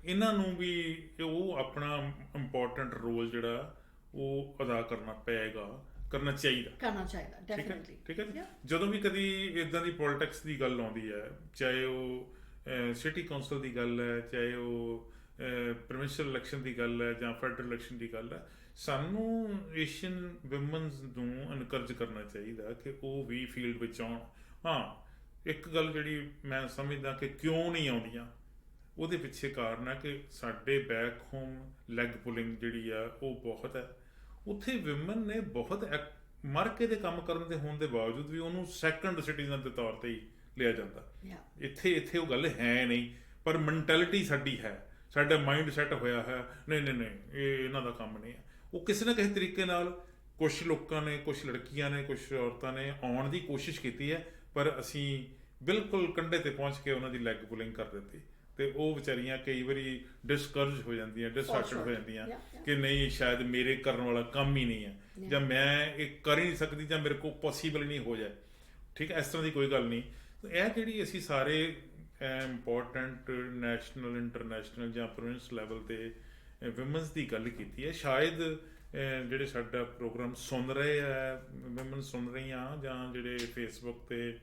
ਇਹਨਾਂ ਨੂੰ ਵੀ ਉਹ ਆਪਣਾ ਇੰਪੋਰਟੈਂਟ ਰੋਲ ਜਿਹੜਾ ਉਹ ਅਦਾ ਕਰਨਾ ਚਾਹੀਦਾ ਡੈਫੀਨਿਟਲੀ ਠੀਕ ਹੈ ਜੀ ਜਦੋਂ ਵੀ ਕਦੀ ਇਦਾਂ ਦੀ ਪੋਲਿਟਿਕਸ ਦੀ ਗੱਲ ਆਉਂਦੀ ਹੈ ਚਾਹੇ ਉਹ ਸਿਟੀ ਕੌਂਸਲ ਦੀ ਗੱਲ ਹੈ ਚਾਹੇ ਉਹ ਪ੍ਰੋਵਿੰਸ਼ੀਅਲ ਇਲੈਕਸ਼ਨ ਦੀ ਗੱਲ ਹੈ ਜਾਂ ਫੈਡਰਲ ਇਲੈਕਸ਼ਨ ਦੀ ਗੱਲ ਹੈ ਸਾਨੂੰ ਏਸ਼ੀਅਨ ਵਿਮਨਸ ਨੂੰ ਐਨਕਰੇਜ ਕਰਨਾ ਚਾਹੀਦਾ ਕਿ ਉਹ ਵੀ ਫੀਲਡ ਵਿੱਚ ਆਉਣ ਹਾਂ ਇੱਕ ਗੱਲ ਜਿਹੜੀ ਮੈਂ ਸਮਝਦਾ ਕਿ ਕਿਉਂ ਨਹੀਂ ਆਉਂਦੀਆਂ ਉਹਦੇ ਪਿੱਛੇ ਕਾਰਨ ਹੈ ਕਿ ਸਾਡੇ ਬੈਕ ਹੋਮ ਲੈਗ ਪੁਲਿੰਗ ਜਿਹੜੀ ਆ ਉਹ ਬਹੁਤ ਹੈ ਉੱਥੇ ਵਿਮਨ ਨੇ ਬਹੁਤ ਮਰ ਕੇ ਦੇ ਕੰਮ ਕਰਨ ਦੇ ਹੋਣ ਦੇ ਬਾਵਜੂਦ ਵੀ ਉਹਨੂੰ 2nd ਸਿਟੀਜ਼ਨ ਦੇ ਤੌਰ ਤੇ ਹੀ ਲਿਆ ਜਾਂਦਾ ਇੱਥੇ ਉਹ ਗੱਲ ਹੈ ਨਹੀਂ ਪਰ ਮੈਂਟੈਲਿਟੀ ਸਾਡੀ ਹੈ ਸਾਡਾ ਮਾਈਂਡ ਸੈੱਟ ਹੋਇਆ ਹੈ ਨਹੀਂ ਇਹ ਇਹਨਾਂ ਦਾ ਕੰਮ ਨਹੀਂ ਹੈ ਉਹ ਕਿਸੇ ਨਾ ਕਿਸੇ ਤਰੀਕੇ ਨਾਲ ਕੁਛ ਲੋਕਾਂ ਨੇ ਕੁਛ ਲੜਕੀਆਂ ਨੇ ਕੁਛ ਔਰਤਾਂ ਨੇ ਆਉਣ ਦੀ ਕੋਸ਼ਿਸ਼ ਕੀਤੀ ਹੈ ਪਰ ਅਸੀਂ ਬਿਲਕੁਲ ਕੰਢੇ ਤੇ ਪਹੁੰਚ ਕੇ ਉਹਨਾਂ ਦੀ ਲੈਗ ਪੁਲਿੰਗ ਕਰ ਦਿੱਤੀ ਤੇ ਉਹ ਵਿਚਾਰੀਆਂ ਕਈ ਵਾਰੀ ਡਿਸਕਰਜ ਹੋ ਜਾਂਦੀਆਂ ਡਿਸਹੈਰਟਡ ਹੋ ਜਾਂਦੀਆਂ ਕਿ ਨਹੀਂ ਸ਼ਾਇਦ ਮੇਰੇ ਕਰਨ ਵਾਲਾ ਕੰਮ ਹੀ ਨਹੀਂ ਹੈ ਜਾਂ ਮੈਂ ਇਹ ਕਰ ਹੀ ਨਹੀਂ ਸਕਦੀ ਜਾਂ ਮੇਰੇ ਕੋਲ ਪੋਸੀਬਲ ਨਹੀਂ ਹੋ ਜਾਏ ਠੀਕ ਹੈ ਇਸ ਤਰ੍ਹਾਂ ਦੀ ਕੋਈ ਗੱਲ ਨਹੀਂ ਇਹ ਜਿਹੜੀ ਅਸੀਂ ਸਾਰੇ ਇੰਪੋਰਟੈਂਟ ਨੈਸ਼ਨਲ ਇੰਟਰਨੈਸ਼ਨਲ ਜਾਂ ਪ੍ਰੋਵਿੰਸ ਲੈਵਲ ਤੇ ਵਿਮਨਸ ਦੀ ਗੱਲ ਕੀਤੀ ਹੈ ਸ਼ਾਇਦ ਜਿਹੜੇ ਸਾਡਾ ਪ੍ਰੋਗਰਾਮ ਸੁਣ ਰਹੇ ਆ ਵਿਮਨ ਸੁਣ ਰਹੀਆਂ ਜਾਂ ਜਿਹੜੇ ਫੇਸਬੁੱਕ ਤੇ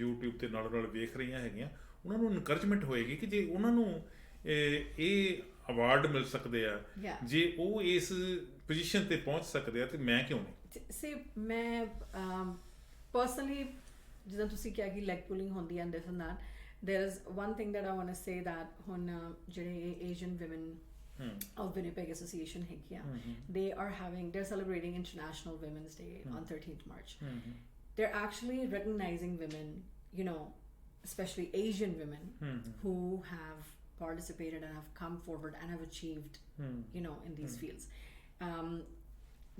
YouTube ਤੇ ਨਾਲ ਵੇਖ ਰਹੀਆਂ ਹੈਗੀਆਂ ਉਹਨਾਂ ਨੂੰ ਇਨਕਰੇਜਮੈਂਟ ਹੋਏਗੀ ਕਿ ਜੇ ਉਹਨਾਂ ਨੂੰ ਇਹ ਅਵਾਰਡ ਮਿਲ ਸਕਦੇ ਆ ਜੇ ਉਹ ਇਸ ਪੋਜੀਸ਼ਨ ਤੇ ਪਹੁੰਚ ਸਕਦੇ ਆ ਤੇ ਮੈਂ ਕਿਉਂ ਨਹੀਂ ਮੈਂ ਪਰਸਨਲੀ ਜਿੱਦਾਂ ਤੁਸੀਂ ਕਿਹਾ ਕਿ ਲੈਗ ਪੁਲਿੰਗ ਹੁੰਦੀ ਹੈ this and that there is one thing that I want to say that ਹੁਣ ਜਿਹੜੇ Asian women of Winnipeg Association ਹੈਗੀਆਂ they are celebrating International Women's Day on 13th March they're actually recognizing women you know especially Asian women who have participated and have come forward and have achieved you know in these fields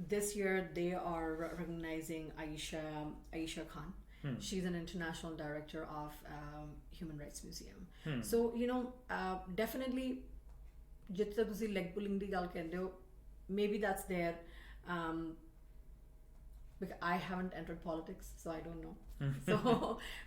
this year they are recognizing Aisha Khan she's an international director of Human Rights Museum so you know definitely ਜਿੱਥੇ ਤੁਸੀਂ leg ਪੁਲਿੰਗ ਦੀ ਗੱਲ ਕਹਿੰਦੇ ਹੋ maybe that's there because I haven't entered politics, so I don't know. So,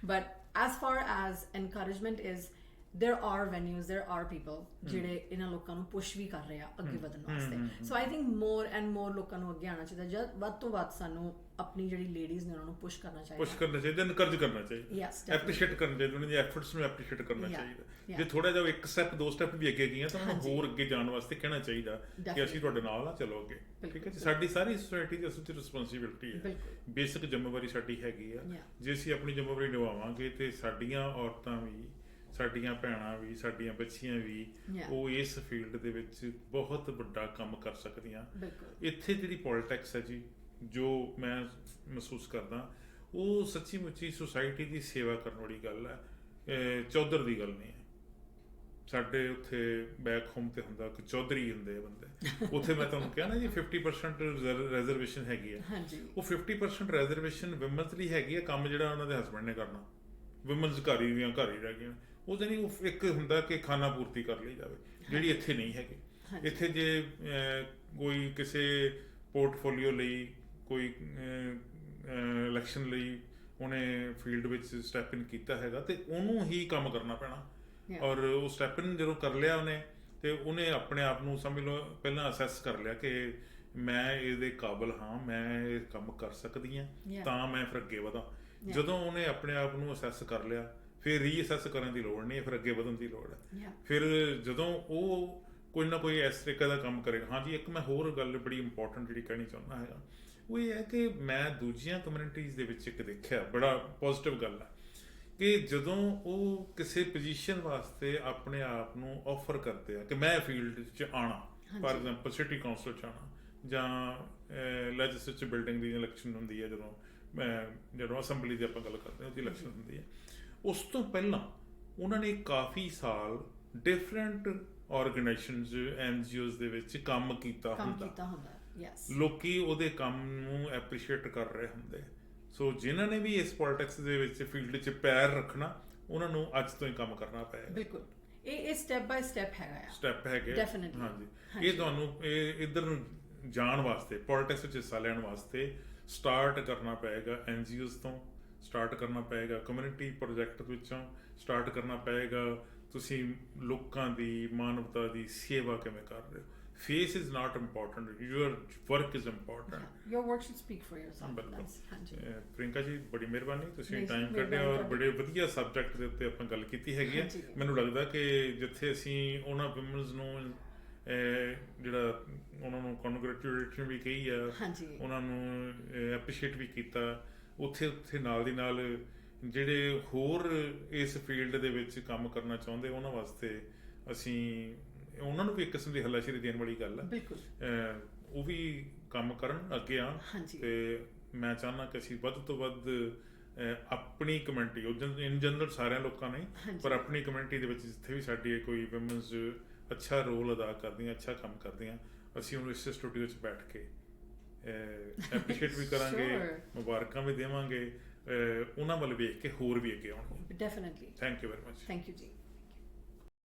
but as far as encouragement is, there are venues, there are people ਜਿਹੜੇ ਇਹਨਾਂ ਲੋਕਾਂ ਨੂੰ push ਵੀ ਕਰ ਰਹੇ ਆ ਅੱਗੇ ਵਧਣ ਵਾਸਤੇ. ਸੋ I think more and more ਲੋਕਾਂ ਨੂੰ ਅੱਗੇ ਆਉਣਾ ਚਾਹੀਦਾ. ਜਦ ਵੱਧ ਤੋਂ ਵੱਧ ਸਾਨੂੰ ਆਪਣੀ ਜਿਹੜੀ ਲੇਡੀਜ਼ ਨੇ ਉਹਨਾਂ ਨੂੰ ਪੁਸ਼ ਕਰਨਾ ਚਾਹੀਦਾ, ਇਨਕਰੇਜ ਕਰਨਾ ਚਾਹੀਦਾ, ਐਪਰੀਸ਼ੀਏਟ ਕਰਨਾ ਚਾਹੀਦਾ, ਉਹਨਾਂ ਦੇ ਐਫਰਟਸ ਨੂੰ ਐਪਰੀਸ਼ੀਏਟ ਕਰਨਾ ਚਾਹੀਦਾ. ਜੇ ਥੋੜਾ ਜਿਹਾ ਇੱਕ ਸਟੈਪ ਦੋ ਸਟੈਪ ਵੀ ਅੱਗੇ ਗਈਆਂ ਤਾਂ ਉਹਨਾਂ ਨੂੰ ਹੋਰ ਅੱਗੇ ਜਾਣ ਵਾਸਤੇ ਕਹਿਣਾ ਚਾਹੀਦਾ ਕਿ ਅਸੀਂ ਤੁਹਾਡੇ ਨਾਲ ਆ, ਚਲੋ ਅੱਗੇ. ਠੀਕ ਹੈ ਜੀ, ਸਾਡੀ ਸਾਰੀ ਸੋਸਾਇਟੀ ਦੀ ਅਸਲ 'ਚ ਰਿਸਪੋਂਸੀਬਿਲਿਟੀ ਹੈ, ਬੇਸਿਕ ਜ਼ਿੰਮੇਵਾਰੀ ਸਾਡੀ ਹੈਗੀ ਆ. ਜੇ ਅਸੀਂ ਆਪਣੀ ਜ਼ਿੰਮੇਵਾਰੀ ਨਿਭਾਵਾਂਗੇ ਤੇ ਸਾਡੀਆਂ ਔਰਤਾਂ ਵੀ, ਸਾਡੀਆਂ ਭੈਣਾਂ ਵੀ, ਸਾਡੀਆਂ ਬੱਚੀਆਂ ਵੀ ਉਹ ਇਸ ਫੀਲਡ ਦੇ ਵਿੱਚ ਬਹੁਤ ਵੱਡਾ ਕੰਮ ਕਰ ਸਕਦੀਆਂ. ਇੱਥੇ ਜਿਹੜੀ ਪੋਲਿਟਿਕਸ ਹੈ ਜੀ, ਜੋ ਮੈਂ ਮਹਿਸੂਸ ਕਰਦਾ, ਉਹ ਸੱਚੀ ਮੁੱਚੀ ਸੁਸਾਇਟੀ ਦੀ ਸੇਵਾ ਕਰਨ ਵਾਲੀ ਗੱਲ ਹੈ, ਚੌਧਰ ਦੀ ਗੱਲ ਨਹੀਂ ਹੈ. ਸਾਡੇ ਉੱਥੇ ਬੈਕ ਹੋਮ ਤੇ ਹੁੰਦਾ ਕਿ ਚੌਧਰੀ ਹੁੰਦੇ ਆ ਬੰਦੇ, ਉੱਥੇ ਮੈਂ ਤੁਹਾਨੂੰ ਕਿਹਾ ਨਾ ਜੀ 50% ਰਿਜ਼ਰਵੇਸ਼ਨ ਹੈਗੀ ਹੈ. ਉਹ 50% ਰਿਜ਼ਰਵੇਸ਼ਨ ਵਿਮਨਸ ਲਈ ਹੈਗੀ ਹੈ, ਕੰਮ ਜਿਹੜਾ ਉਹਨਾਂ ਦੇ ਹਸਬੈਂਡ ਨੇ ਕਰਨਾ. ਵਿਮਨਸ ਘਰ ਹੀ ਰਹਿ ਗਈਆਂ, ਉਹਦੇ ਨਹੀਂ, ਉਹ ਇੱਕ ਹੁੰਦਾ ਕਿ ਖਾਣਾ ਪੂਰਤੀ ਕਰ ਲਈ ਜਾਵੇ, ਜਿਹੜੀ ਇੱਥੇ ਨਹੀਂ ਹੈਗੀ. ਇੱਥੇ ਜੇ ਕੋਈ ਕਿਸੇ ਪੋਰਟਫੋਲੀਓ ਲਈ, ਕੋਈ ਇਲੈਕਸ਼ਨ ਲਈ ਉਹਨੇ ਫੀਲਡ ਵਿੱਚ ਸਟੈਪ ਇਨ ਕੀਤਾ ਹੈਗਾ ਤੇ ਉਹਨੂੰ ਹੀ ਕੰਮ ਕਰਨਾ ਪੈਣਾ. ਔਰ ਉਹ ਸਟੈਪ ਇਨ ਜਦੋਂ ਕਰ ਲਿਆ ਉਹਨੇ, ਤੇ ਉਹਨੇ ਆਪਣੇ ਆਪ ਨੂੰ ਸਮਝ ਲਓ ਪਹਿਲਾਂ ਅਸੈਸ ਕਰ ਲਿਆ ਕਿ ਮੈਂ ਇਹਦੇ ਕਾਬਲ ਹਾਂ, ਮੈਂ ਇਹ ਕੰਮ ਕਰ ਸਕਦੀ ਹਾਂ, ਤਾਂ ਮੈਂ ਫਿਰ ਅੱਗੇ ਵਧਾਂ. ਜਦੋਂ ਉਹਨੇ ਆਪਣੇ ਆਪ ਨੂੰ ਅਸੈਸ ਕਰ ਲਿਆ, ਫਿਰ ਰੀਅਸੈਸ ਕਰਨ ਦੀ ਲੋੜ ਨਹੀਂ, ਫਿਰ ਅੱਗੇ ਵਧਣ ਦੀ ਲੋੜ ਹੈ. ਫਿਰ ਜਦੋਂ ਉਹ ਕੋਈ ਨਾ ਕੋਈ ਇਸ ਤਰੀਕੇ ਦਾ ਕੰਮ ਕਰੇਗਾ. ਹਾਂਜੀ, ਇੱਕ ਮੈਂ ਹੋਰ ਗੱਲ ਬੜੀ ਇੰਪੋਰਟੈਂਟ ਜਿਹੜੀ ਕਹਿਣੀ ਚਾਹੁੰਦਾ ਹੈਗਾ, ਉਹ ਇਹ ਹੈ ਕਿ ਮੈਂ ਦੂਜੀਆਂ ਕਮਿਊਨਿਟੀਜ਼ ਦੇ ਵਿੱਚ ਇੱਕ ਦੇਖਿਆ, ਬੜਾ ਪੋਜ਼ੀਟਿਵ ਗੱਲ ਹੈ, ਕਿ ਜਦੋਂ ਉਹ ਕਿਸੇ ਪੋਜੀਸ਼ਨ ਵਾਸਤੇ ਆਪਣੇ ਆਪ ਨੂੰ ਆਫਰ ਕਰਦੇ ਆ ਕਿ ਮੈਂ ਫੀਲਡ 'ਚ ਆਉਣਾ, ਫਾਰ ਐਗਜ਼ਾਮਪਲ ਸਿਟੀ ਕਾਉਂਸਲ 'ਚ ਆਉਣਾ, ਜਾਂ ਲੈਜਿਸਲੇਚਰ ਬਿਲਡਿੰਗ ਦੀ ਇਲੈਕਸ਼ਨ ਹੁੰਦੀ ਹੈ, ਜਦੋਂ ਅਸੈਂਬਲੀ ਦੀ ਆਪਾਂ ਗੱਲ ਕਰਦੇ ਹਾਂ ਉਹਦੀ ਇਲੈਕਸ਼ਨ ਹੁੰਦੀ ਹੈ, ਉਸ ਤੋਂ ਪਹਿਲਾਂ ਉਹਨਾਂ ਨੇ ਕਾਫੀ ਸਾਲ ਡਿਫਰੈਂਟ ਆਰਗੇਨਾਈਜੇਸ਼ਨਸ, NGOs ਦੇ ਵਿੱਚ ਕੰਮ ਕੀਤਾ ਹੁੰਦਾ. ਲੋਕੀ ਉਹਦੇ ਕੰਮ ਨੂੰ ਐਪਰੀਸ਼ੀਏਟ ਕਰ ਰਹੇ ਹੁੰਦੇ. ਸੋ ਜਿਨ੍ਹਾਂ ਨੇ ਵੀ ਇਸ ਪੋਲਿਟਿਕਸ ਦੇ ਵਿੱਚ ਫੀਲਡ 'ਚ ਪੈਰ ਰੱਖਣਾ, ਉਹਨਾਂ ਨੂੰ ਅੱਜ ਤੋਂ ਹੀ ਕੰਮ ਕਰਨਾ ਪਏਗਾ. ਬਿਲਕੁਲ, ਇਹ ਸਟੈਪ ਬਾਈ ਸਟੈਪ ਹੈਗੇ. ਹਾਂਜੀ, ਇਹ ਤੁਹਾਨੂੰ ਇਹ ਇੱਧਰ ਨੂੰ ਜਾਣ ਵਾਸਤੇ, ਪੋਲਿਟਿਕਸ ਵਿੱਚ ਹਿੱਸਾ ਲੈਣ ਵਾਸਤੇ ਸਟਾਰਟ ਕਰਨਾ ਪਏਗਾ. NGOs ਤੋਂ ਸਟਾਰਟ ਕਰਨਾ ਪਏਗਾ, ਕਮਿਊਨਿਟੀ ਪ੍ਰੋਜੈਕਟ ਵਿੱਚੋਂ ਸਟਾਰਟ ਕਰਨਾ ਪਏਗਾ. ਤੁਸੀਂ ਲੋਕਾਂ ਦੀ, ਮਾਨਵਤਾ ਦੀ ਸੇਵਾ ਕਿਵੇਂ ਕਰ ਰਹੇ ਹੋ. Face is not important. Your work is important. Your work should speak for yourself. Priyanka ਜੀ, ਬੜੀ ਮਿਹਰਬਾਨੀ, ਤੁਸੀਂ ਟਾਈਮ ਕੱਢਿਆ ਔਰ ਬੜੇ ਵਧੀਆ ਸਬਜੈਕਟ ਦੇ ਉੱਤੇ ਆਪਾਂ ਗੱਲ ਕੀਤੀ ਹੈਗੀ ਹੈ. ਮੈਨੂੰ ਲੱਗਦਾ ਕਿ ਜਿੱਥੇ ਅਸੀਂ ਉਹਨਾਂ ਵਿਮਨਸ ਨੂੰ ਜਿਹੜਾ ਉਹਨਾਂ ਨੂੰ ਕੰਗ੍ਰੈਚੁਲੇਸ਼ਨ ਵੀ ਕਹੀ ਆ, ਉਹਨਾਂ ਨੂੰ ਐਪਰੀਸ਼ੀਏਟ ਵੀ ਕੀਤਾ, ਉੱਥੇ ਨਾਲ ਦੀ ਨਾਲ ਜਿਹੜੇ ਹੋਰ ਇਸ ਫੀਲਡ ਦੇ ਵਿੱਚ ਕੰਮ ਕਰਨਾ ਚਾਹੁੰਦੇ ਉਹਨਾਂ ਵਾਸਤੇ ਅਸੀਂ ਉਹਨਾਂ ਨੂੰ ਵੀ ਇੱਕ ਕਿਸਮ ਦੀ ਹੱਲਾਸ਼ੇਰੀ ਦੇਣ ਵਾਲੀ ਗੱਲ ਹੈ. ਉਹ ਵੀ ਕੰਮ ਕਰਨ, ਅੱਗੇ ਆਉਣ. ਤੇ ਮੈਂ ਚਾਹੁੰਦਾ ਕਿ ਅਸੀਂ ਵੱਧ ਤੋਂ ਵੱਧ ਆਪਣੀ ਕਮਿਊਨਿਟੀ, ਇਨ ਜਨਰਲ ਸਾਰਿਆਂ ਲੋਕਾਂ ਨੇ, ਪਰ ਆਪਣੀ ਕਮਿਊਨਿਟੀ ਦੇ ਵਿੱਚ ਜਿੱਥੇ ਵੀ ਸਾਡੀ ਕੋਈ ਵਿਮਨਸ ਅੱਛਾ ਰੋਲ ਅਦਾ ਕਰਦੀਆਂ, ਅੱਛਾ ਕੰਮ ਕਰਦੀਆਂ, ਅਸੀਂ ਉਹਨੂੰ ਇਸੇ ਸਟੂਡੀਓ 'ਚ ਬੈਠ ਕੇ ਐਪਰੀਸ਼ੀਏਟ ਵੀ ਕਰਾਂਗੇ, ਮੁਬਾਰਕਾਂ ਵੀ ਦੇਵਾਂਗੇ, ਉਹਨਾਂ ਵੱਲ ਵੇਖ ਕੇ ਹੋਰ ਵੀ ਅੱਗੇ ਆਉਣਗੇ. Definitely. Thank you very much. Thank you ਜੀ.